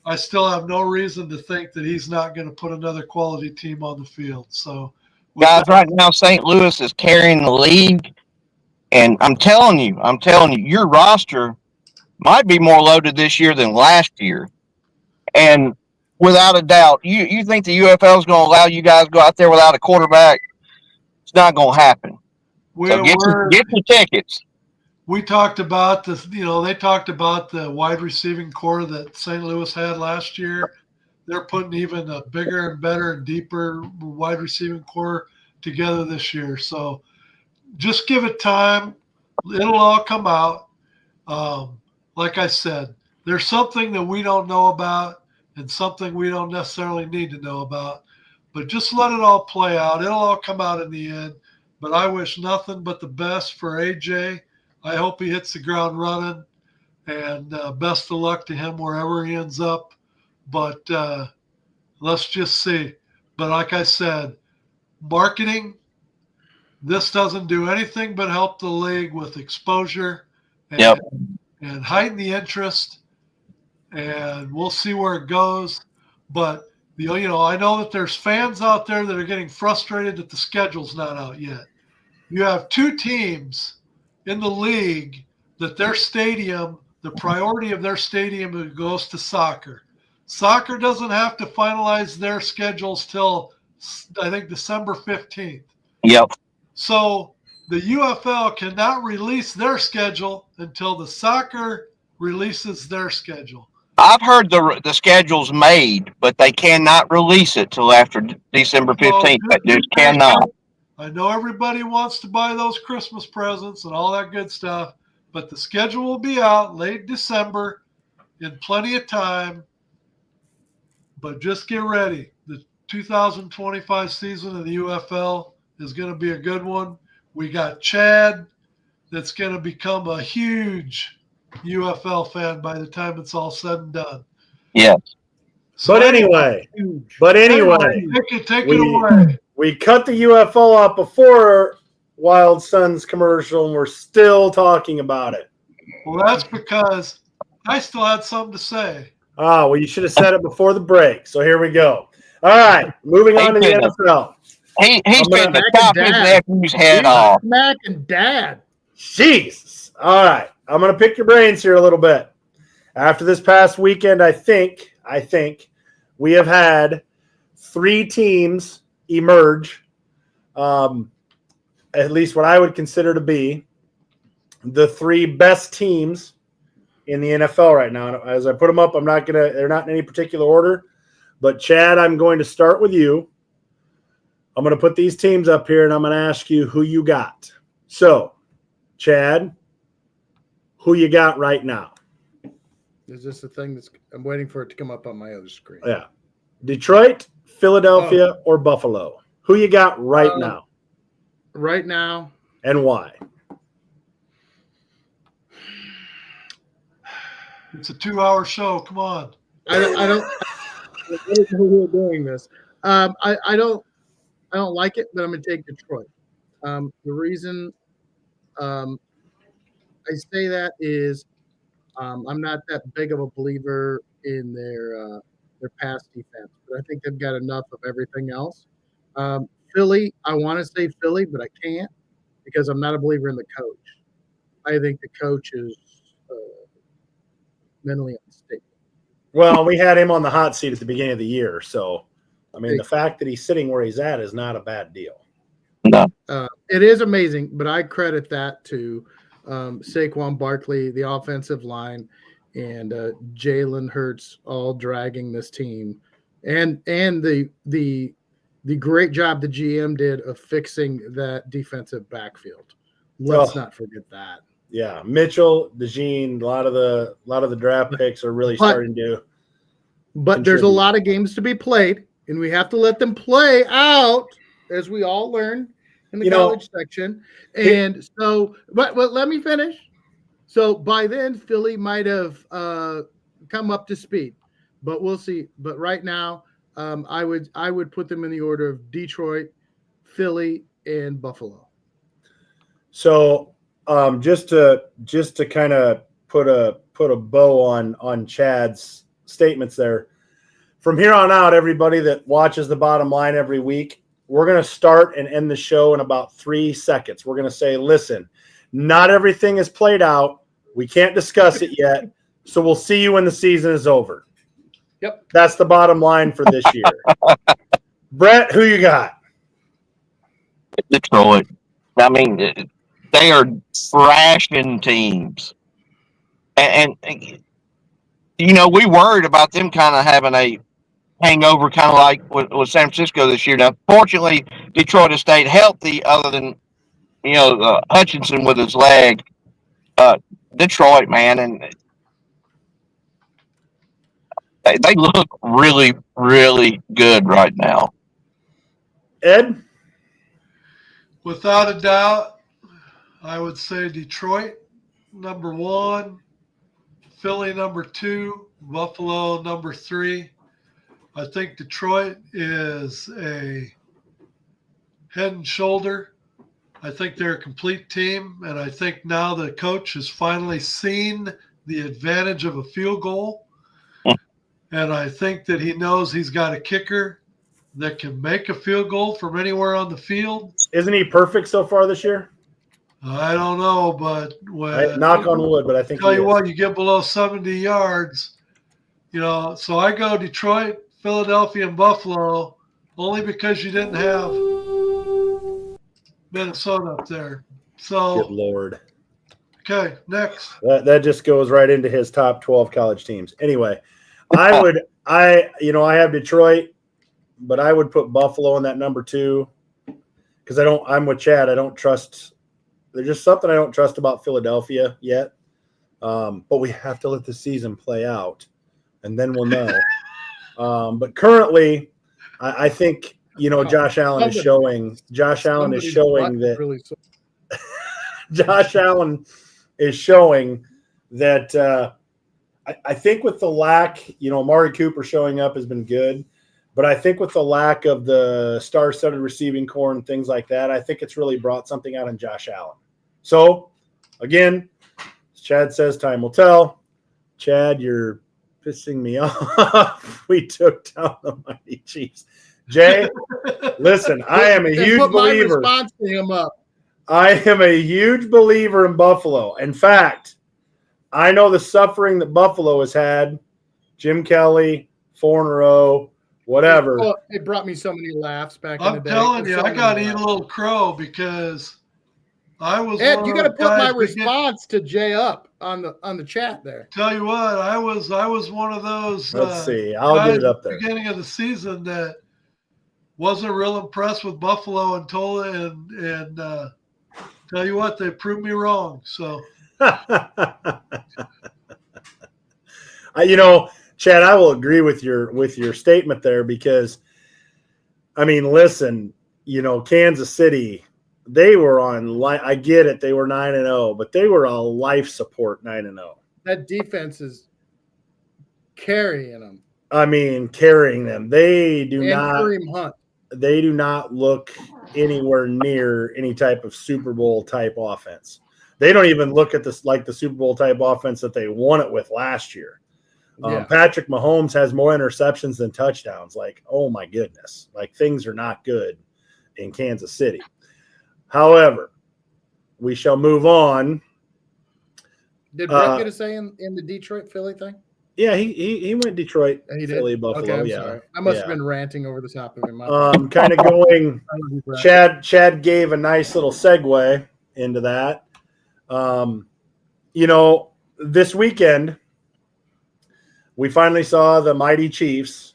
I still have no reason to think that he's not going to put another quality team on the field. So, Guys, right now St. Louis is carrying the league, and I'm telling you, your roster might be more loaded this year than last year. And without a doubt, you think the UFL is going to allow you guys to go out there without a quarterback? It's not going to happen. So get your tickets. We talked about this, they talked about the wide receiving core that St. Louis had last year. They're putting even a bigger and better and deeper wide receiving core together this year. So just give it time. It'll all come out. Like I said, there's something that we don't know about and something we don't necessarily need to know about. But just let it all play out. It'll all come out in the end. But I wish nothing but the best for AJ. I hope he hits the ground running, and best of luck to him wherever he ends up. But let's just see. But like I said, marketing, this doesn't do anything but help the league with exposure and heighten the interest. And we'll see where it goes. But I know that there's fans out there that are getting frustrated that the schedule's not out yet. You have two teams in the league that their stadium, the priority of their stadium goes to soccer. Soccer doesn't have to finalize their schedules till, I think, December 15th. Yep. So the UFL cannot release their schedule until the soccer releases their schedule. I've heard the schedule's made, but they cannot release it till after December 15th. They just cannot. I know everybody wants to buy those Christmas presents and all that good stuff, but the schedule will be out late December in plenty of time. But just get ready. The 2025 season of the UFL is going to be a good one. We got Chad that's going to become a huge UFL fan by the time it's all said and done. Yes. So But anyway, take it away. We cut the UFL off before Wild Suns commercial, and we're still talking about it. Well, that's because I still had something to say. Ah, well, you should have said it before the break. So here we go. All right, moving on to the NFL. He's been to chop his nephew's head off. Mac and Dad. Jesus. All right, I'm going to pick your brains here a little bit. After this past weekend, I think we have had 3 teams emerge, at least what I would consider to be the 3 best teams in the NFL right now. As I put them up, they're not in any particular order, but Chad, I'm going to start with you. I'm going to put these teams up here and I'm going to ask you who you got. So, Chad, who you got right now? Is this the thing I'm waiting for it to come up on my other screen? Yeah. Detroit, Philadelphia, or Buffalo? Who you got right now? Right now. And why? It's a 2-hour show. Come on. I we're doing this. I don't like it, but I'm going to take Detroit. The reason I say that is I'm not that big of a believer in their pass defense, but I think they've got enough of everything else. Philly, I want to say Philly, but I can't because I'm not a believer in the coach. I think the coach is mentally unstable. Well, we had him on the hot seat at the beginning of the year, so I mean, the fact that he's sitting where he's at is not a bad deal. No. It is amazing, but I credit that to Saquon Barkley, the offensive line, and Jalen Hurts all dragging this team, and the great job the GM did of fixing that defensive backfield. Let's not forget that. Yeah, Mitchell, DeJean, a lot of the draft picks are really starting to. But there's a lot of games to be played, and we have to let them play out, as we all learn in the college section. And so, but let me finish. So by then, Philly might have come up to speed, but we'll see. But right now, I would put them in the order of Detroit, Philly, and Buffalo. So just to kind of put a bow on Chad's statements there. From here on out, everybody that watches the Bottom Line every week, we're going to start and end the show in about 3 seconds. We're going to say, listen, not everything is played out. We can't discuss it yet. So we'll see you when the season is over. Yep. That's the bottom line for this year. Brett, who you got? Detroit. I mean, they are thrashing teams. And you know, we worried about them kind of having a hangover, kind of like with San Francisco this year. Now, fortunately, Detroit has stayed healthy other than, you know, Hutchinson with his leg. Detroit, man, and they look really, really good right now. Ed? Without a doubt, I would say Detroit, number 1, Philly, number 2, Buffalo, number 3. I think Detroit is a head and shoulder. I think they're a complete team, and I think now the coach has finally seen the advantage of a field goal, and I think that he knows he's got a kicker that can make a field goal from anywhere on the field. Isn't he perfect so far this year? I don't know, but knock on wood, but I think tell you what, you get below 70 yards, you know. So I go Detroit, Philadelphia, and Buffalo, only because you didn't have Minnesota up there. So good Lord. Okay, next. That just goes right into his top 12 college teams. Anyway, I have Detroit, but I would put Buffalo in that number 2 because I'm with Chad. I don't trust. There's just something I don't trust about Philadelphia yet. But we have to let the season play out, and then we'll know. But currently, I think Josh Allen is showing. Josh Allen is showing that. Josh Allen is showing that. I think with the lack, Amari Cooper showing up has been good. But I think with the lack of the star-studded receiving core and things like that, I think it's really brought something out in Josh Allen. So, again, as Chad says, time will tell. Chad, you're pissing me off. We took down the mighty Chiefs. Jay, listen, I am a huge believer. My response to him up. I am a huge believer in Buffalo. In fact, I know the suffering that Buffalo has had. Jim Kelly, 4 in a row. Whatever. Oh, it brought me so many laughs back in the day. I'm telling you, I got to eat a little crow because I was. Ed, you got to put my response to Jay up on the chat there. Tell you what, I was one of those. Let's see. I'll get it up there. Beginning of the season that wasn't real impressed with Buffalo until and tell you what, they proved me wrong. So. Chad, I will agree with your statement there because, I mean, listen, Kansas City, they were on. I get it, they were 9-0, but they were a life support 9-0. That defense is carrying them. I mean, carrying them. They do And not. Kareem Hunt. They do not look anywhere near any type of Super Bowl type offense. They don't even look at this like the Super Bowl type offense that they won it with last year. Yeah. Patrick Mahomes has more interceptions than touchdowns. Like, oh my goodness, like things are not good in Kansas City. However, we shall move on. Did Brett get a say in the Detroit Philly thing? Yeah, he went Detroit, He did? Philly, Buffalo. Okay, I'm yeah, sorry. I must have yeah. been ranting over the top of him. Kind of going. I love you, Brett. Chad gave a nice little segue into that. You know, this weekend we finally saw the mighty Chiefs,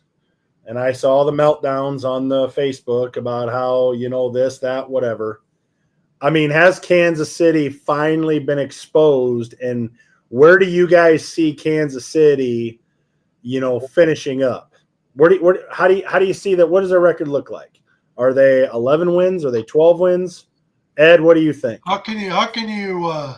and I saw the meltdowns on the Facebook about how, you know, this, that, whatever. I mean, has Kansas City finally been exposed, and where do you guys see Kansas City, you know, finishing up? How do you see that? What does their record look like? Are they 11 wins? Are they 12 wins? Ed, what do you think? How can you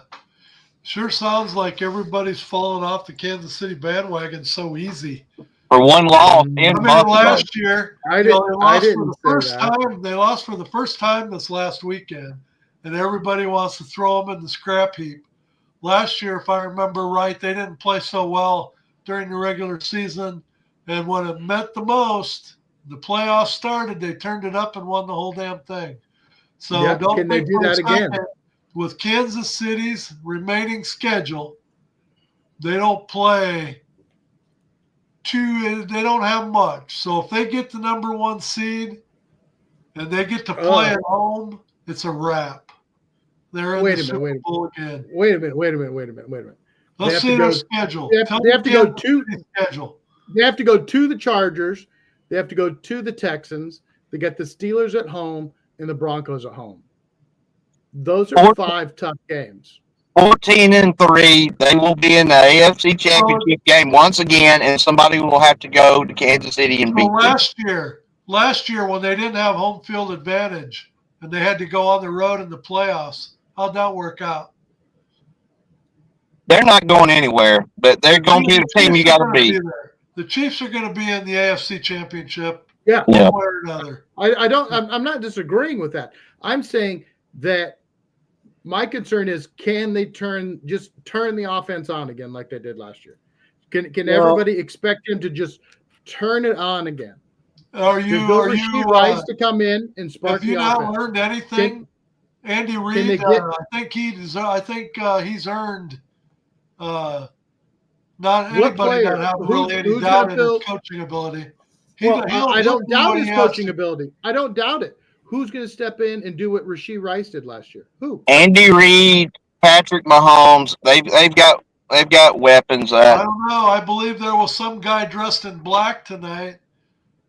sure sounds like everybody's falling off the Kansas City bandwagon so easy. For one loss in I mean, Buffalo. last year, I they lost for didn't the first say that. time. They lost for the first time this last weekend, and everybody wants to throw them in the scrap heap. Last year, if I remember right, they didn't play so well during the regular season, and when it meant the most, the playoffs started, they turned it up and won the whole damn thing. So Yeah, don't can they think do for a that again? second, with Kansas City's remaining schedule, they don't play they don't have much. So if they get the number 1 seed and they get to play at home, it's a wrap. They're in the Super Bowl again. Wait a minute. Let's see their schedule. They have to go schedule. They have to go to the Chargers. They have to go to the Texans. They get the Steelers at home and the Broncos at home. Those are 5 tough games. 14-3. They will be in the AFC Championship game once again, and somebody will have to go to Kansas City and beat them. Last year when they didn't have home field advantage and they had to go on the road in the playoffs, how'd that work out? They're not going anywhere, but they're going to be the team you got to beat. The Chiefs are going to be in the AFC Championship. Yeah. One way or another. I'm not disagreeing with that. I'm saying that my concern is, can they turn the offense on again like they did last year? Can everybody expect him to just turn it on again? Are you Rice to come in and spark the offense? Have you not learned anything? Andy Reid, I think he's earned not anybody that have really any doubt in his coaching ability. I don't doubt his coaching ability. I don't doubt it. Who's going to step in and do what Rashee Rice did last year? Who? Andy Reid, Patrick Mahomes. They've got weapons. I don't know. I believe there was some guy dressed in black tonight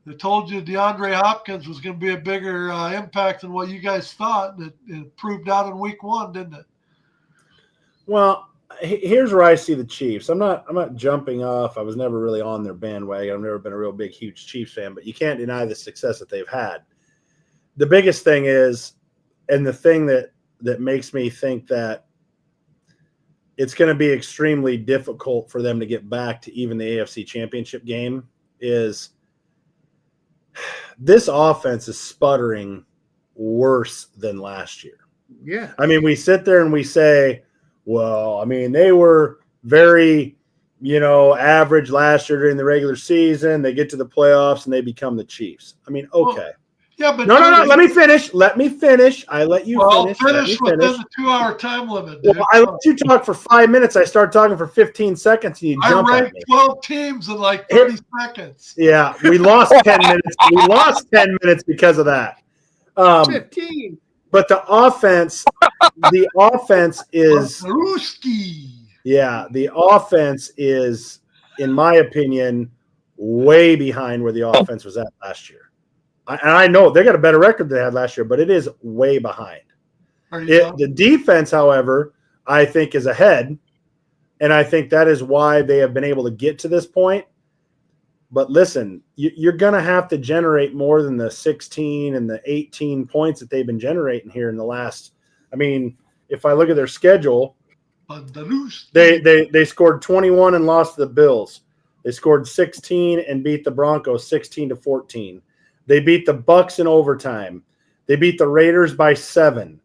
that told you DeAndre Hopkins was going to be a bigger impact than what you guys thought. It proved out in week 1, didn't it? Well, here's where I see the Chiefs. I'm not jumping off. I was never really on their bandwagon. I've never been a real big, huge Chiefs fan, but you can't deny the success that they've had. The biggest thing is, and the thing that makes me think that it's going to be extremely difficult for them to get back to even the AFC Championship game, is this offense is sputtering worse than last year. Yeah. I mean, we sit there and we say, well, I mean, they were very, average last year during the regular season. They get to the playoffs and they become the Chiefs. I mean, okay. Well, yeah, but no. Let me finish. I let you finish. Finish within the 2-hour time limit. Dude. Well, I let you talk for 5 minutes. I start talking for 15 seconds, and you jump at me. I ranked 12 teams in like 30 seconds. Yeah, we lost 10 minutes. We lost 10 minutes because of that. 15. But the offense is. Yeah, the offense is, in my opinion, way behind where the offense was at last year. I know they got a better record than they had last year, but it is way behind. The defense, however, I think is ahead, and I think that is why they have been able to get to this point. But listen, you're going to have to generate more than the 16 and the 18 points that they've been generating here in the last. I mean, if I look at their schedule, they scored 21 and lost to the Bills, They scored 16 and beat the Broncos 16-14. They beat the Bucks in overtime. They beat the Raiders by 7.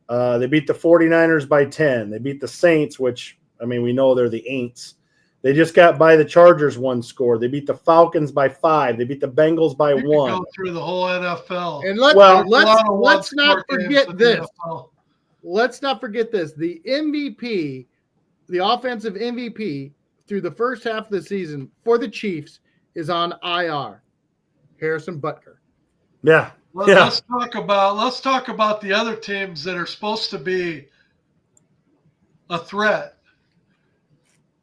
They beat the 49ers by 10. They beat the Saints, which, I mean, we know they're the Aints. They just got by the Chargers 1 score. They beat the Falcons by 5. They beat the Bengals by You could 1. go through the whole NFL. And There's a lot of let's not one-score forget games in the this. NFL. Let's not forget this. The MVP, the offensive MVP through the first half of the season for the Chiefs is on IR. Harrison Butker. Yeah. Let's talk about the other teams that are supposed to be a threat.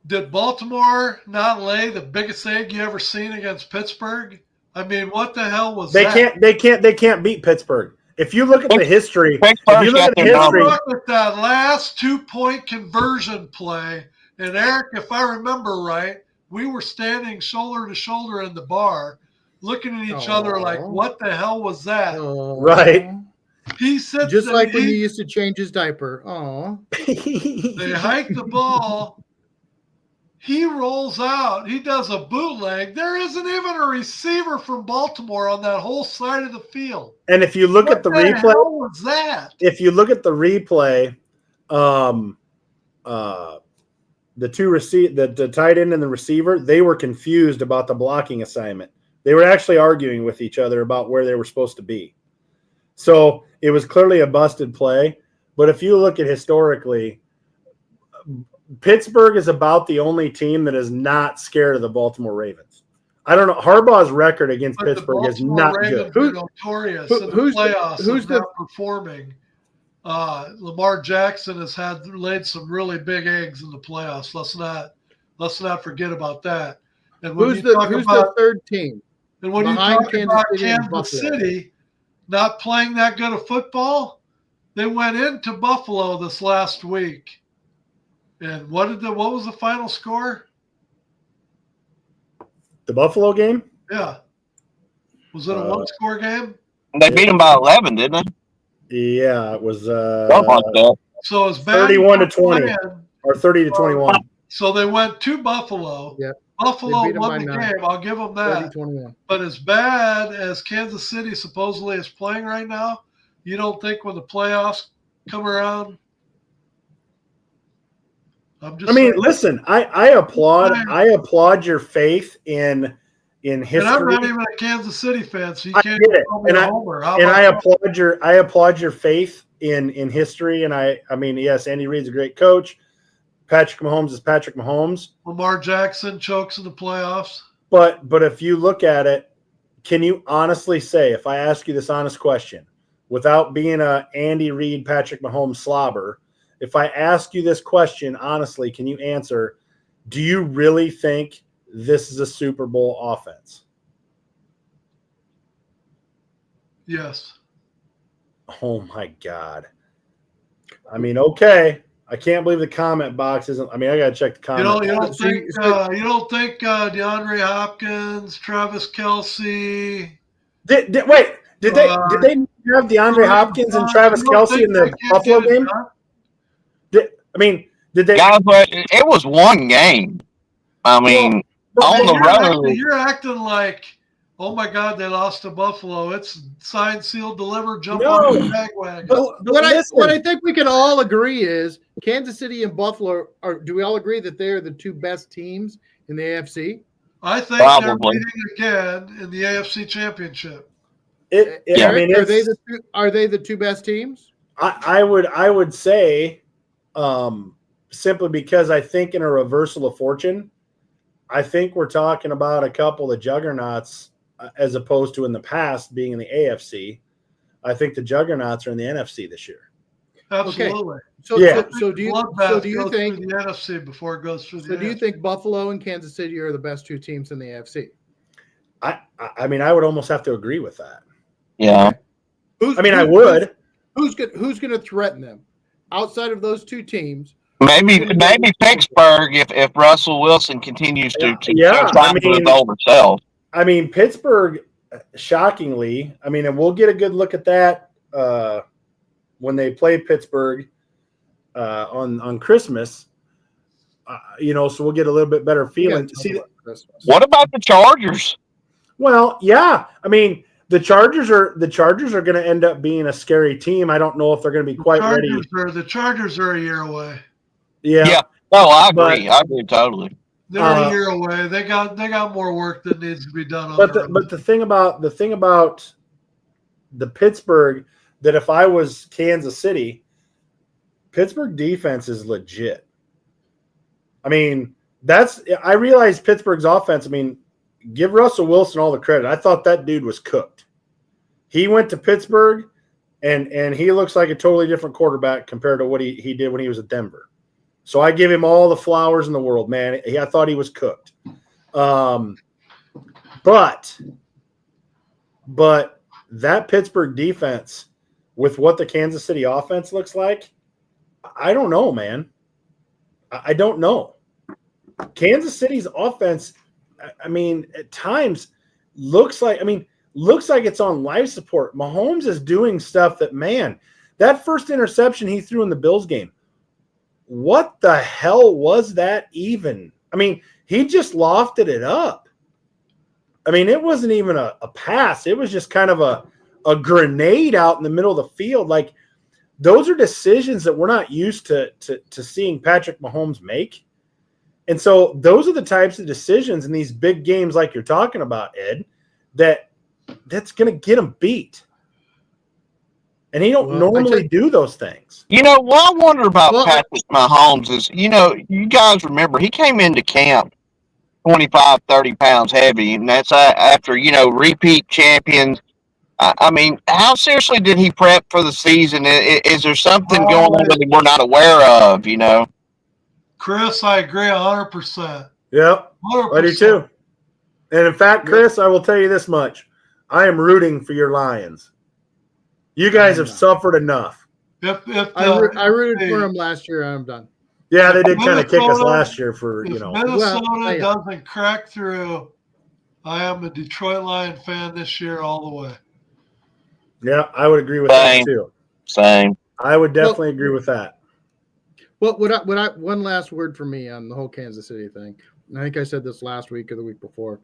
Did Baltimore not lay the biggest egg you ever seen against Pittsburgh? I mean, what the hell was that? They can't beat Pittsburgh. If you look at the history, if you look at the You history, look at that last 2-point conversion play, and Eric, if I remember right, we were standing shoulder to shoulder in the bar, looking at each other like, "What the hell was that?" right? He said, Just like when he used to change his diaper. Oh, they hike the ball. He rolls out. He does a bootleg. There isn't even a receiver from Baltimore on that whole side of the field. And if you look at the replay, hell was that? if you look at the replay, the tight end and the receiver, they were confused about the blocking assignment. They were actually arguing with each other about where they were supposed to be. So it was clearly a busted play. But if you look at historically, Pittsburgh is about the only team that is not scared of the Baltimore Ravens. I don't know. Harbaugh's record against Pittsburgh is not good. Who's notorious in the playoffs who's not performing? Lamar Jackson has laid some really big eggs in the playoffs. Let's not forget about that. And when who's the third team? And when you talk about Kansas City not playing that good of football, they went into Buffalo this last week. And what was the final score? The Buffalo game? Yeah. Was it a one-score game? They beat them by 11, didn't they? Yeah, it was Something like that. So it's 31-20 or 30-21. So they went to Buffalo. Yep. Buffalo won the game. I'll give them that. 30-21. But as bad as Kansas City supposedly is playing right now, you don't think when the playoffs come around? Listen, I applaud your faith in history. And I'm not even a Kansas City fan, so you can't get it. call me a homer. I applaud your faith in history. And I mean, yes, Andy Reid's a great coach. Patrick Mahomes is Patrick Mahomes. Lamar Jackson chokes in the playoffs. But if you look at it, can you honestly say, if I ask you this honest question, without being a Andy Reid, Patrick Mahomes slobber, if I ask you this question honestly, can you answer, do you really think this is a Super Bowl offense? Yes. Oh, my God. I mean, okay. I can't believe the comment box isn't. I mean, I got to check the comment. You don't think DeAndre Hopkins, Travis Kelce? Did they have DeAndre Hopkins and Travis Kelce in the Buffalo game? Did they? Guys, it was one game. I mean, on the road. You're acting like, oh my God, they lost to Buffalo. It's signed, sealed, delivered, jump on the bandwagon. What I think we can all agree is Kansas City and Buffalo do we all agree that they're the two best teams in the AFC? I think they're meeting again in the AFC Championship. Are they the two best teams? I would say, simply because I think in a reversal of fortune, I think we're talking about a couple of juggernauts as opposed to in the past being in the AFC. I think the juggernauts are in the NFC this year. Absolutely. Okay. So do you think the NFC before it goes through the AFC? Do you think Buffalo and Kansas City are the best two teams in the AFC? I mean, I would almost have to agree with that. Yeah. I would. Who's going to threaten them outside of those two teams? Maybe Pittsburgh if Russell Wilson continues to his older self. I mean, Pittsburgh, shockingly, and we'll get a good look at that when they play Pittsburgh on Christmas. so we'll get a little bit better feeling. What about the Chargers? Well, yeah. I mean, the Chargers are going to end up being a scary team. I don't know if they're going to be quite ready. The Chargers are a year away. Yeah. No, I agree. I agree totally. They're a year away. They got more work that needs to be done. But the thing about the Pittsburgh, that if I was Kansas City, Pittsburgh defense is legit. I mean, I realize Pittsburgh's offense. I mean, give Russell Wilson all the credit. I thought that dude was cooked. He went to Pittsburgh, and he looks like a totally different quarterback compared to what he did when he was at Denver. So I give him all the flowers in the world, man. I thought he was cooked. But that Pittsburgh defense with what the Kansas City offense looks like, I don't know, man. I don't know. Kansas City's offense, I mean, at times looks like it's on life support. Mahomes is doing stuff that, man, that first interception he threw in the Bills game, what the hell was that even? I mean, he just lofted it up. I mean, it wasn't even a pass. It was just kind of a grenade out in the middle of the field. Like, those are decisions that we're not used to seeing Patrick Mahomes make. And so those are the types of decisions in these big games like you're talking about, Ed, that's going to get him beat. And he don't normally do those things. What I wonder about Patrick Mahomes is, you guys remember he came into camp 25, 30 pounds heavy, and that's after, repeat champions. I mean, how seriously did he prep for the season? Is there something going on that we're not aware of, Chris, I agree 100%. Yep, 100%. I do too. And in fact, Chris, I will tell you this much. I am rooting for your Lions. You guys have suffered enough. I rooted for him last year. I'm done. Yeah, they did kind of kick us last year for, Minnesota doesn't crack through, I am a Detroit Lion fan this year all the way. Yeah, I would agree with that too. Same. I would definitely agree with that. Well, one last word for me on the whole Kansas City thing. And I think I said this last week or the week before.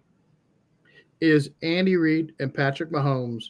Is Andy Reid and Patrick Mahomes.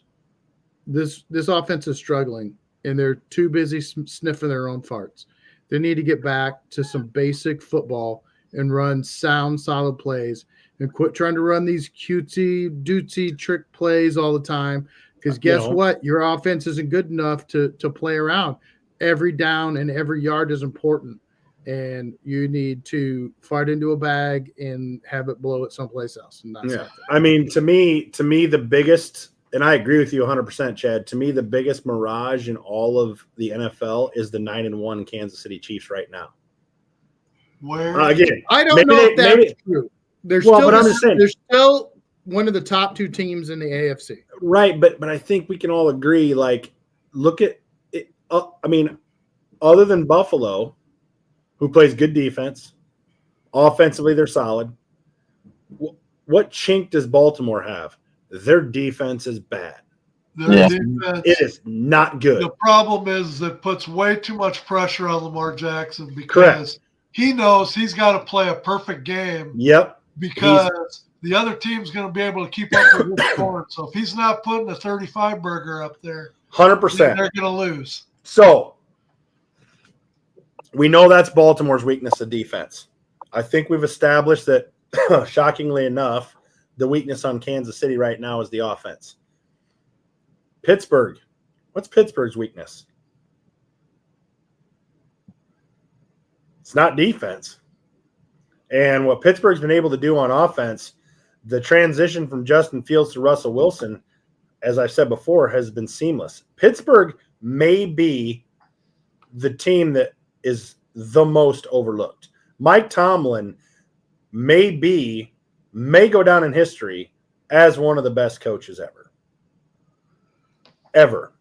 This offense is struggling, and they're too busy sniffing their own farts. They need to get back to some basic football and run sound, solid plays, and quit trying to run these cutesy trick plays all the time. Because guess what? Your offense isn't good enough to play around. Every down and every yard is important, and you need to fart into a bag and have it blow it someplace else. And that's I mean, to me, the biggest. And I agree with you 100%, Chad. To me, the biggest mirage in all of the NFL is the 9-1 Kansas City Chiefs right now. Where again, I don't know if that's true. They're still one of the top two teams in the AFC. Right, but I think we can all agree. Like, look at it. I mean, other than Buffalo, who plays good defense, offensively they're solid. What chink does Baltimore have? Their defense is bad. Defense, it is not good. The problem is it puts way too much pressure on Lamar Jackson because he knows he's got to play a perfect game. Yep. Because the other team's going to be able to keep up with his score. So if he's not putting a 35 burger up there, 100%, they're going to lose. So we know that's Baltimore's weakness, the defense. I think we've established that, shockingly enough, the weakness on Kansas City right now is the offense. Pittsburgh. What's Pittsburgh's weakness? It's not defense. And what Pittsburgh's been able to do on offense, the transition from Justin Fields to Russell Wilson, as I've said before, has been seamless. Pittsburgh may be the team that is the most overlooked. Mike Tomlin may go down in history as one of the best coaches ever. Ever.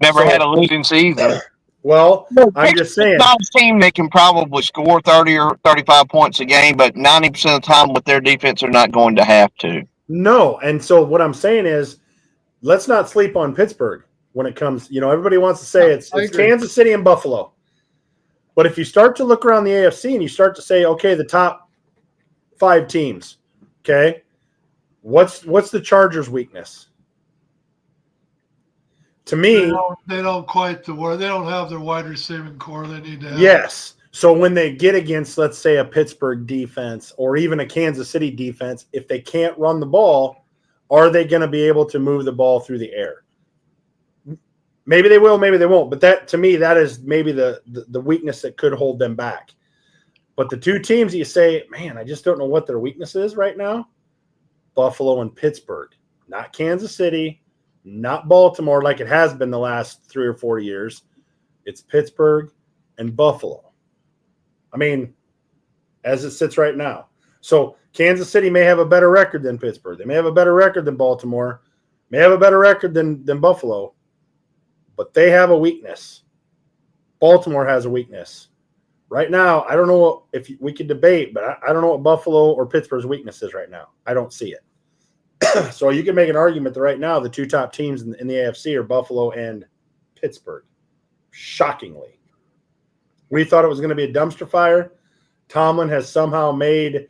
Never had a losing season. Well, I'm just saying. It's not a team that can probably score 30 or 35 points a game, but 90% of the time with their defense, they're not going to have to. No, and so what I'm saying is, let's not sleep on Pittsburgh when it comes. Everybody wants to say it's Kansas City and Buffalo. But if you start to look around the AFC and you start to say, okay, the top 5 teams, okay, what's the Chargers' weakness? To me, they don't quite the where they don't have their wide receiving core they need to have. Yes. So when they get against, let's say, a Pittsburgh defense or even a Kansas City defense, if they can't run the ball, are they going to be able to move the ball through the air? Maybe they will, maybe they won't. But that, to me, that is maybe the weakness that could hold them back. But the 2 teams you say, man, I just don't know what their weakness is right now. Buffalo and Pittsburgh, not Kansas City, not Baltimore like it has been the last 3 or 4 years. It's Pittsburgh and Buffalo. I mean, as it sits right now. So Kansas City may have a better record than Pittsburgh. They may have a better record than Baltimore, may have a better record than Buffalo, but they have a weakness. Baltimore has a weakness. Right now, I don't know if we could debate, but I don't know what Buffalo or Pittsburgh's weakness is right now. I don't see it. So you can make an argument that right now the 2 top teams in the AFC are Buffalo and Pittsburgh. Shockingly. We thought it was going to be a dumpster fire. Tomlin has somehow made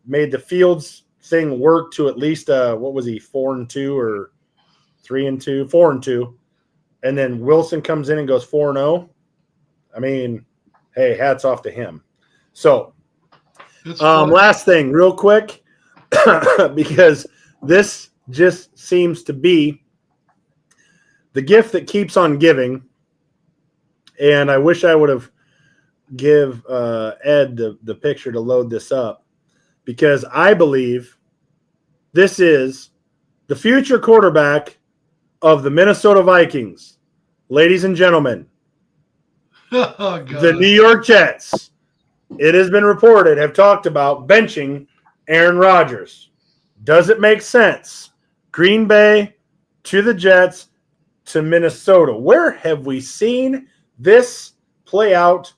the Fields thing work to at least what was he, 4-2 or 3-2, 4-2, and then Wilson comes in and goes 4-0. I mean, hey, hats off to him. So, last thing, real quick, because this just seems to be the gift that keeps on giving. And I wish I would have give Ed the picture to load this up, because I believe this is the future quarterback of the Minnesota Vikings. Ladies and gentlemen, the New York Jets, it has been reported, have talked about benching Aaron Rodgers. Does it make sense? Green Bay to the Jets to Minnesota. Where have we seen this play out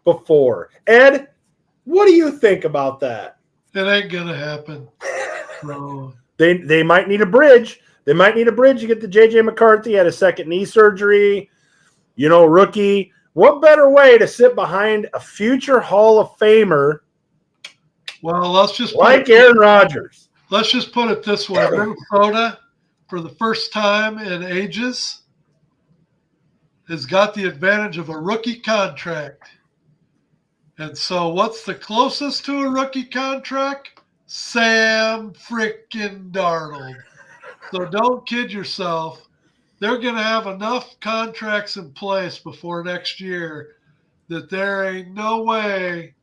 before? Ed, what do you think about that? It ain't gonna happen. No. They might need a bridge. They might need a bridge to get the J.J. McCarthy, had a second knee surgery, rookie. What better way to sit behind a future Hall of Famer? Well, let's just like Aaron Rodgers. Let's just put it this way: Minnesota, for the first time in ages, has got the advantage of a rookie contract. And so what's the closest to a rookie contract? Sam frickin' Darnold. So don't kid yourself. They're going to have enough contracts in place before next year that there ain't no way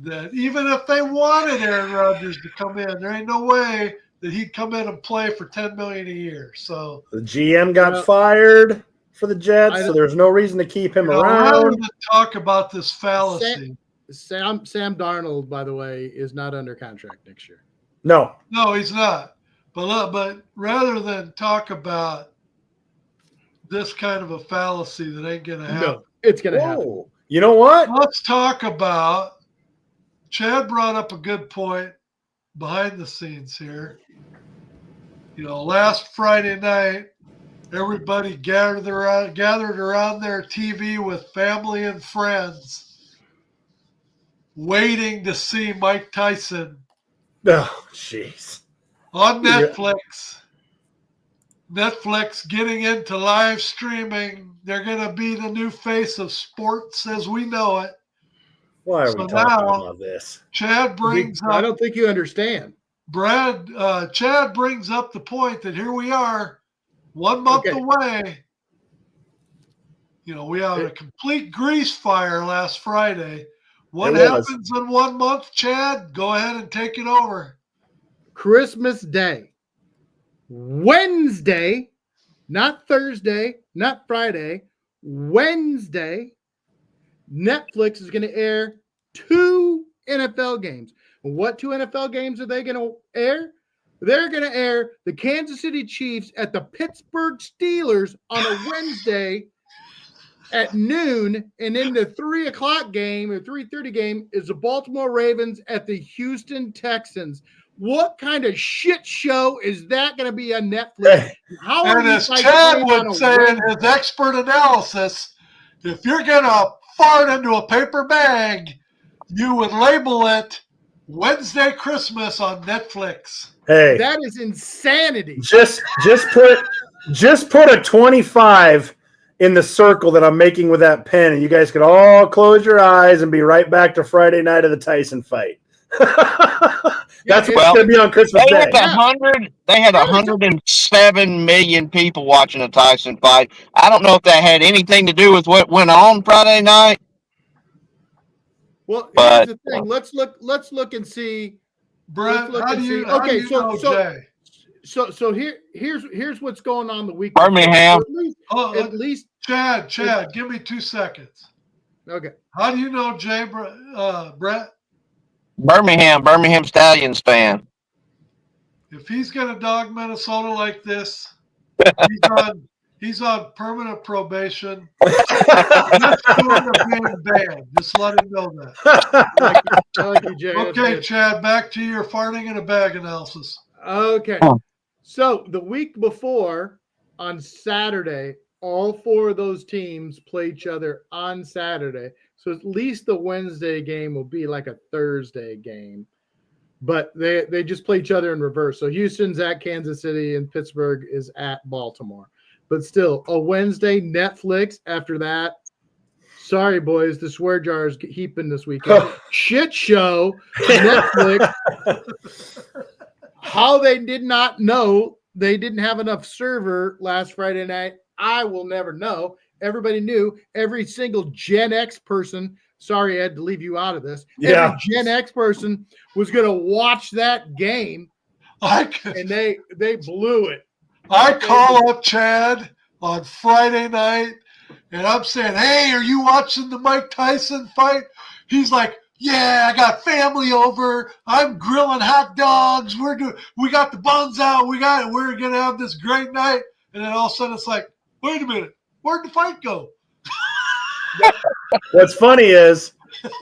that even if they wanted Aaron Rodgers to come in, there ain't no way that he'd come in and play for $10 million a year. So the GM got fired for the Jets, so there's no reason to keep him around. Rather than talk about this fallacy. Sam Darnold, by the way, is not under contract next year. No, he's not. But rather than talk about this kind of a fallacy that ain't going to happen. No, it's going to happen. You know what? Let's talk about, Chad brought up a good point behind the scenes here. Last Friday night, everybody gathered around their TV with family and friends, waiting to see Mike Tyson. Oh, jeez. On Netflix. Netflix getting into live streaming. They're going to be the new face of sports as we know it. Why are we talking about this? Chad brings up. I don't think you understand. Chad brings up the point that here we are, 1 month away. We had a complete grease fire last Friday. What happens in 1 month, Chad? Go ahead and take it over. Christmas Day. Wednesday, not Thursday, not Friday, Wednesday, Netflix is going to air 2 NFL games. What 2 NFL games are they going to air? They're going to air the Kansas City Chiefs at the Pittsburgh Steelers on a Wednesday at noon, and then the 3 o'clock game or 3:30 game is the Baltimore Ravens at the Houston Texans. What kind of shit show is that going to be on Netflix? And as Chad would say in his expert analysis, if you're going to fart into a paper bag, you would label it Wednesday Christmas on Netflix. Hey, That is insanity. just put a 25 in the circle that I'm making with that pen, and you guys could all close your eyes and be right back to Friday night of the Tyson fight. That's what's going to be on Christmas They Day. had They had 107 million people watching the Tyson fight. I don't know if that had anything to do with what went on Friday night. Well, But- here's the thing. Let's look and see. Brent, look how and do you, see. how do Okay, you so- know so- Jay? So here's what's going on the week. Birmingham. Oh, At least Chad, give me 2 seconds. okay. How do you know Jay, Brett? Birmingham Stallions fan. If he's going to dog Minnesota like this, he's on permanent probation. Just short of being banned. Just let him know that. I like you, Jay. That's Okay, good. Chad, back to your farting in a bag analysis. Okay. Oh. So the week before, on Saturday, all 4 of those teams play each other on Saturday. So at least the Wednesday game will be like a Thursday game. But they just play each other in reverse. So Houston's at Kansas City and Pittsburgh is at Baltimore. But still, a Wednesday, Netflix after that. Sorry, boys, the swear jar is heaping this weekend. Shit show, Netflix. How they did not know they didn't have enough server last Friday night, I will never know. Everybody knew. Every single Gen X person, sorry I had to leave you out of this. Yeah. Every Gen X person was going to watch that game, and they blew it. I call up Chad on Friday night, and I'm saying, hey, are you watching the Mike Tyson fight? He's like, yeah, I got family over. I'm grilling hot dogs. We got the buns out. We're going to have this great night. And then all of a sudden it's like, wait a minute, where'd the fight go? What's funny is,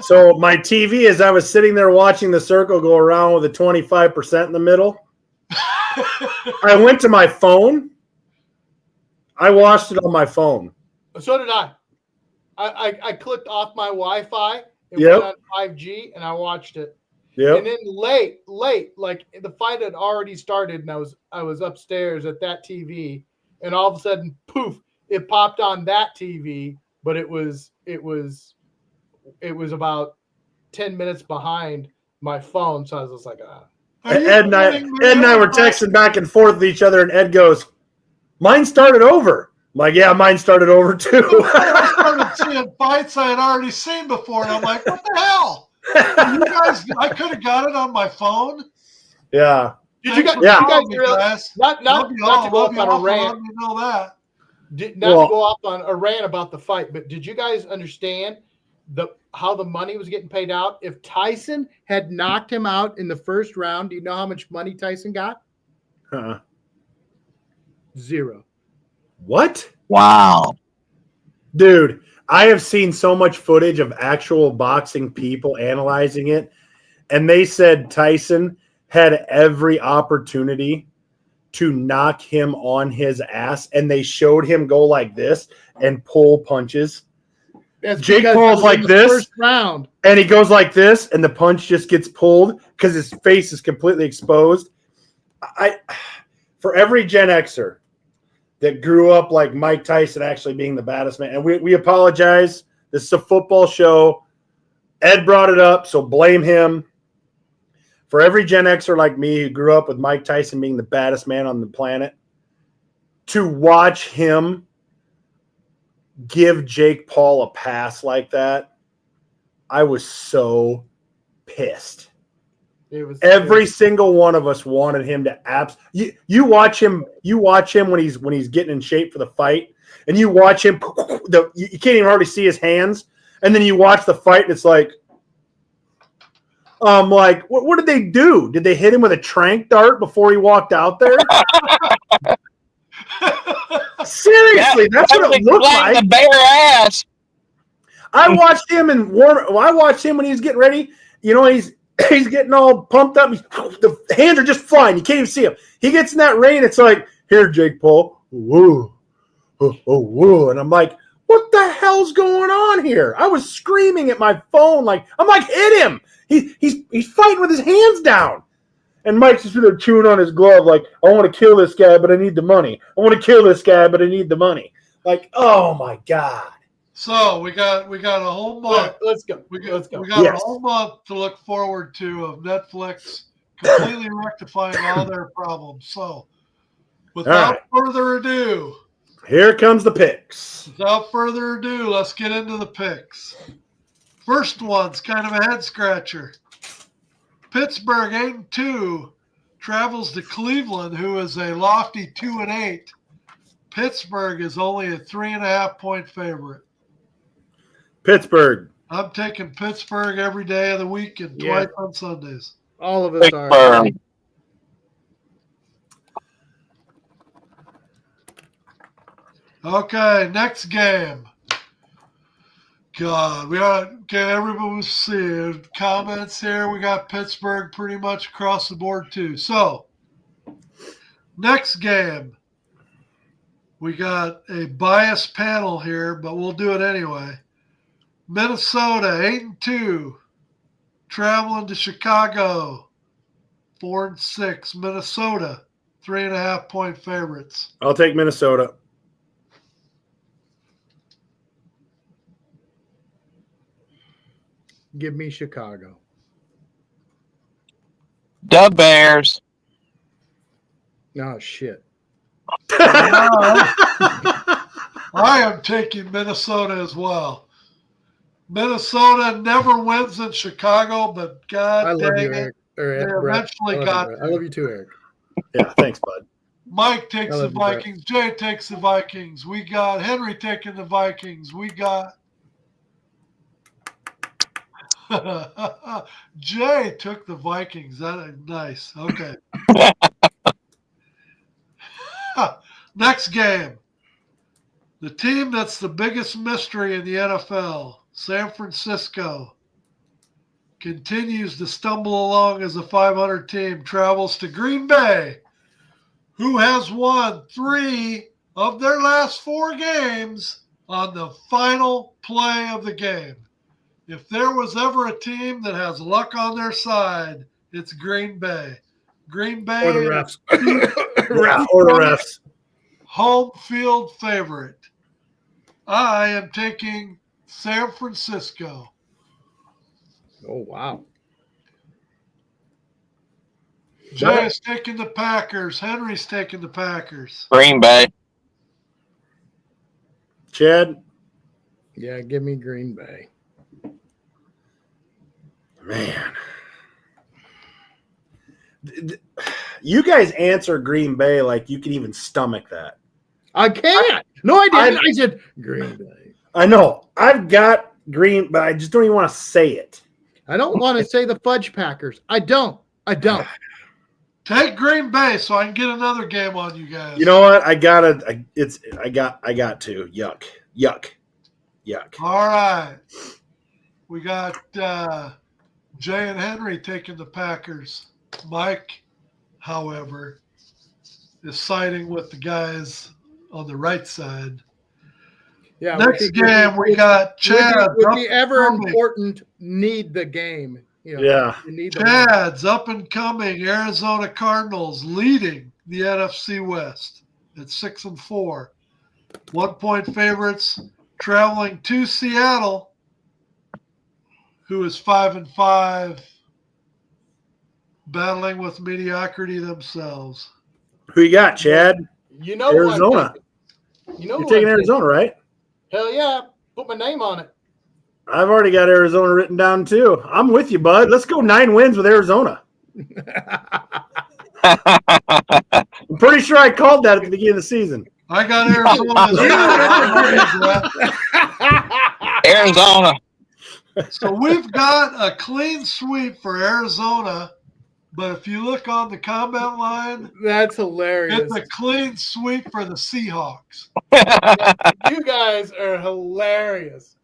so my TV, as I was sitting there watching the circle go around with a 25% in the middle, I went to my phone. I watched it on my phone. So did I. I clicked off my Wi-Fi and Yep. went on 5G, and I watched it. Yep. And then late, like the fight had already started, and I was upstairs at that TV, and all of a sudden, poof, it popped on that TV, but it was about 10 minutes behind my phone, so I was just like, Ed and I were texting back and forth with each other, and Ed goes, mine started over. I'm like, yeah, mine started over too. I started seeing fights I had already seen before, and I'm like, what the hell? You guys, I could have got it on my phone. Yeah. Did you guys? Yeah. Did you guys realize, not to go off on a rant? Let me know that. To go off on a rant about the fight, but did you guys understand how the money was getting paid out? If Tyson had knocked him out in the first round, do you know how much money Tyson got? Huh. 0. What? Wow. Dude, I have seen so much footage of actual boxing people analyzing it, and they said Tyson had every opportunity to knock him on his ass, and they showed him go like this and pull punches. That's Jake because Paul's it was like in the this. first round. And he goes like this, and the punch just gets pulled because his face is completely exposed. For every Gen Xer that grew up like Mike Tyson actually being the baddest man, and we apologize. This is a football show. Ed brought it up, so blame him. For every Gen Xer like me who grew up with Mike Tyson being the baddest man on the planet, to watch him give Jake Paul a pass like that, I was so pissed. Every single one of us wanted him to you watch him when he's getting in shape for the fight, and you watch him, you can't even hardly see his hands, and then you watch the fight and it's like, what did they do? Did they hit him with a tranq dart before he walked out there? Seriously, that's what it looked like. The bare ass. I watched him I watched him when he was getting ready. You know, he's getting all pumped up. The hands are just flying. You can't even see him. He gets in that ring. It's like, here, Jake Paul. Woo. Oh, woo. And I'm like, what the hell hell's going on here? I was screaming at my phone I'm like, hit him. He's fighting with his hands down. And Mike's just there chewing on his glove like, I want to kill this guy, but I need the money. I want to kill this guy, but I need the money. Like, oh my God. So we got a whole month. Let's go. We got Yes. a whole month to look forward to of Netflix completely rectifying all their problems. So without further ado, here comes the picks. Without further ado, let's get into the picks. First one's kind of a head scratcher. Pittsburgh 8-2 travels to Cleveland, who is a lofty 2-8. Pittsburgh is only a 3.5-point favorite. Pittsburgh. I'm taking Pittsburgh every day of the week and twice on Sundays. All of us are. Okay, next game. God, we got everybody see comments here. We got Pittsburgh pretty much across the board too. So, next game. We got a biased panel here, but we'll do it anyway. Minnesota 8-2, traveling to Chicago 4-6. Minnesota 3.5-point favorites. I'll take Minnesota. Give me Chicago. The Bears. Oh, shit. I am taking Minnesota as well. Minnesota never wins in Chicago, but God I love dang you, it, Eric. they Brett. eventually got I love you too, Eric. Yeah, thanks, bud. Mike takes I the love you, Brett. Vikings. Jay takes the Vikings. We got Henry taking the Vikings. We got Jay took the Vikings. That is nice. Okay. Next game. The team that's the biggest mystery in the NFL, San Francisco, continues to stumble along as a 500 team, travels to Green Bay, who has won 3 of their last 4 games on the final play of the game. If there was ever a team that has luck on their side, it's Green Bay. Green Bay Or the refs. Or the refs. Home field favorite. I am taking San Francisco. Oh, wow. Jay's taking the Packers. Henry's taking the Packers. Green Bay. Chad? Yeah, give me Green Bay. Man. You guys answer Green Bay like you can even stomach that. I can't. No, I didn't. I said Green Bay. I know. I've got Green, but I just don't even want to say it. I don't want to say the Fudge Packers. I don't. Take Green Bay so I can get another game on you guys. You know what? I got to. Yuck. All right. We got Jay and Henry taking the Packers. Mike, however, is siding with the guys on the right side. Yeah. Next game, we got Chad. Would be ever important, need the game. You know, Yeah. you need the Chad's up and coming Arizona Cardinals leading the NFC West at 6-4. 1-point favorites traveling to Seattle, who is 5-5, battling with mediocrity themselves. Who you got, Chad? You know Arizona. You're taking Arizona, right? Hell yeah. Put my name on it. I've already got Arizona written down too. I'm with you, bud. Let's go 9 wins with Arizona. I'm pretty sure I called that at the beginning of the season. I got Arizona. Arizona. So we've got a clean sweep for Arizona, but if you look on the comment line, That's hilarious. it's a clean sweep for the Seahawks. You guys are hilarious.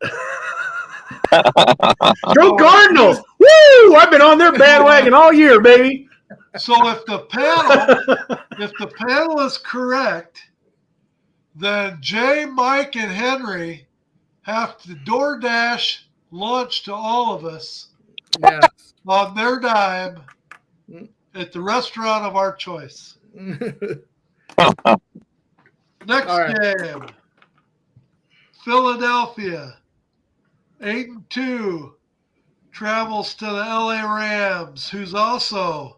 Go Cardinals! Woo! I've been on their bandwagon all year, baby. So if the panel is correct, then Jay, Mike, and Henry have to DoorDash lunch to all of us Yes. on their dime at the restaurant of our choice. Next All right. game, Philadelphia, 8-2, travels to the LA Rams, who's also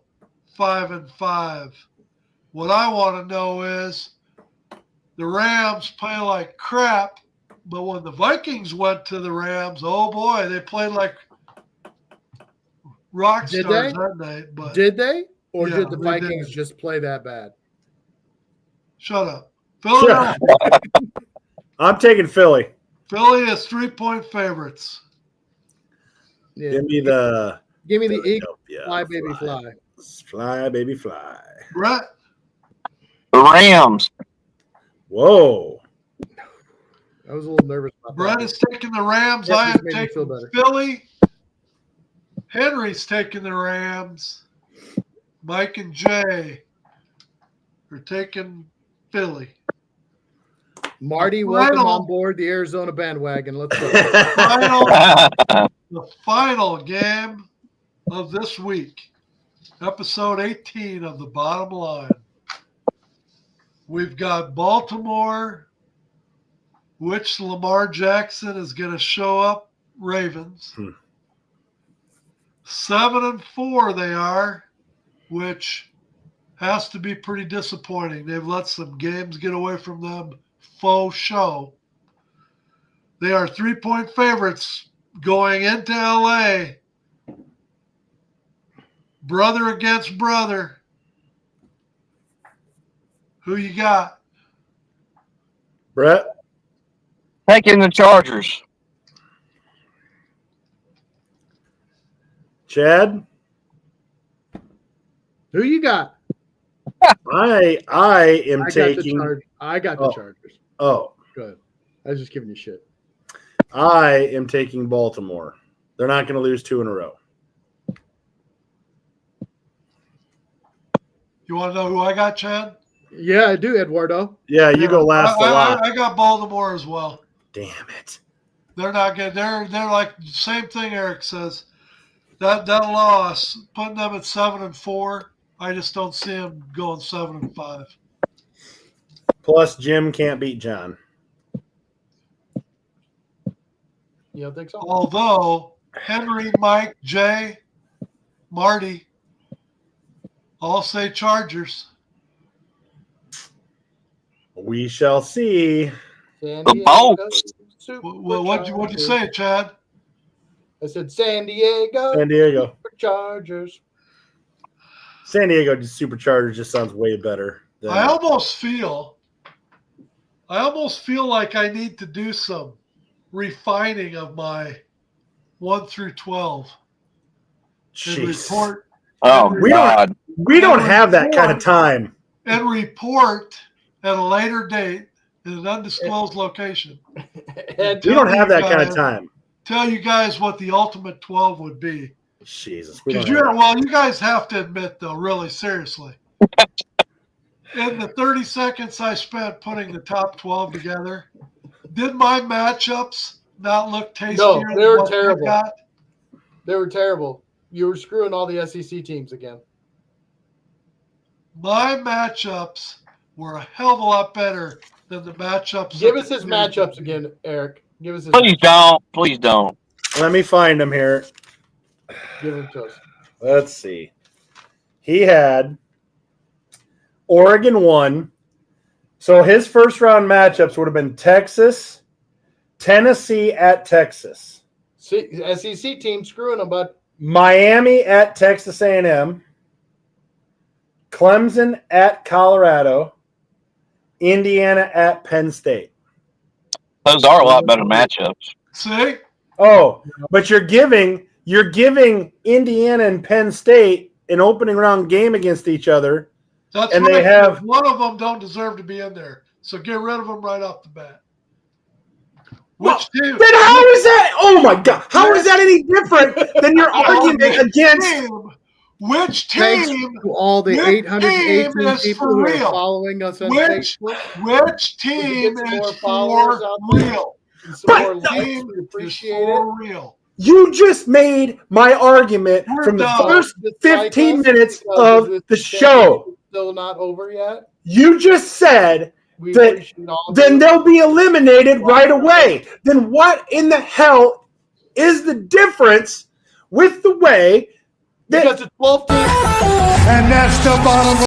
5-5. What I want to know is the Rams play like crap, but when the Vikings went to the Rams, oh boy, they played like rock Did stars they? that night. But Did they? Or Yeah, did the they Vikings did. just play that bad? Shut up. Philadelphia. I'm taking Philly. Philly is 3-point favorites. Yeah. Give me the Eagle. Philadelphia Fly, baby, fly. Fly, baby, fly. Brett, The Rams. Whoa. I was a little nervous about Brett that. is taking the Rams. That I just am made me feel taking better. Philly. Henry's taking the Rams. Mike and Jay are taking Philly. Marty, The welcome final- on board the Arizona bandwagon. Let's go. The final game of this week, episode 18 of The Bottom Line. We've got Baltimore, which Lamar Jackson is going to show up, Ravens. 7-4 they are, which has to be pretty disappointing. They've let some games get away from them. Faux show. They are 3-point favorites going into LA. Brother against brother. Who you got? Brett? Taking the Chargers. Chad? Who you got? I am taking. I got the Chargers. Oh, Good. I was just giving you shit. I am taking Baltimore. They're not going to lose 2 in a row. You want to know who I got, Chad? Yeah, I do, Eduardo. Yeah, you go last a lot. I got Baltimore as well. Damn it. They're not good. They're like same thing Eric says. That loss, putting them at 7-4, I just don't see them going 7-5. Plus, Jim can't beat John. You don't think so? Although Henry, Mike, Jay, Marty all say Chargers. We shall see. San The Diego Bolts. What'd you say, Chad? I said San Diego. San Diego. Chargers. San Diego Superchargers just sounds way better. I almost feel like I need to do some refining of my 1 through 12 and Jeez. report Oh, We God. We don't have that kind of time. at a later date in an undisclosed location. And We don't have that kind guys- of time. Tell you guys what the ultimate 12 would be. Jesus. We Because don't have you guys have to admit, though, really seriously, in the 30 seconds I spent putting the top 12 together, did my matchups not look tastier? No, they than were what terrible. got? They were terrible. You were screwing all the SEC teams again. My matchups were a hell of a lot better than the matchups. Give that us his the- matchups again, Eric. Give us his Please don't. Please don't. Let me find him here. Give them to us. Let's see. He had Oregon 1. So his first round matchups would have been Texas, Tennessee at Texas, See, SEC team screwing them, bud. Miami at Texas A&M, Clemson at Colorado, Indiana at Penn State. Those are a lot better matchups. See? Oh, but you're giving Indiana and Penn State an opening round game against each other. That's And right. they have- One of them don't deserve to be in there. So get rid of them right off the bat. Well, Which team? Then how is that? Oh my God! How is that any different than your argument against? Which Thanks team? to all the Which 818 team is people for who are real? following us on Which Facebook. which team Get some more is followers for out there. real? some But more likes. Team We is appreciate it. for real. you just made my argument We're from the done. first Dislike 15 us minutes because of this the championship show. is still not over yet. You just said We that appreciate all of then you. they'll be eliminated right away. Then what in the hell is the difference with the way that Because it's 12 teams. And that's the bottom line.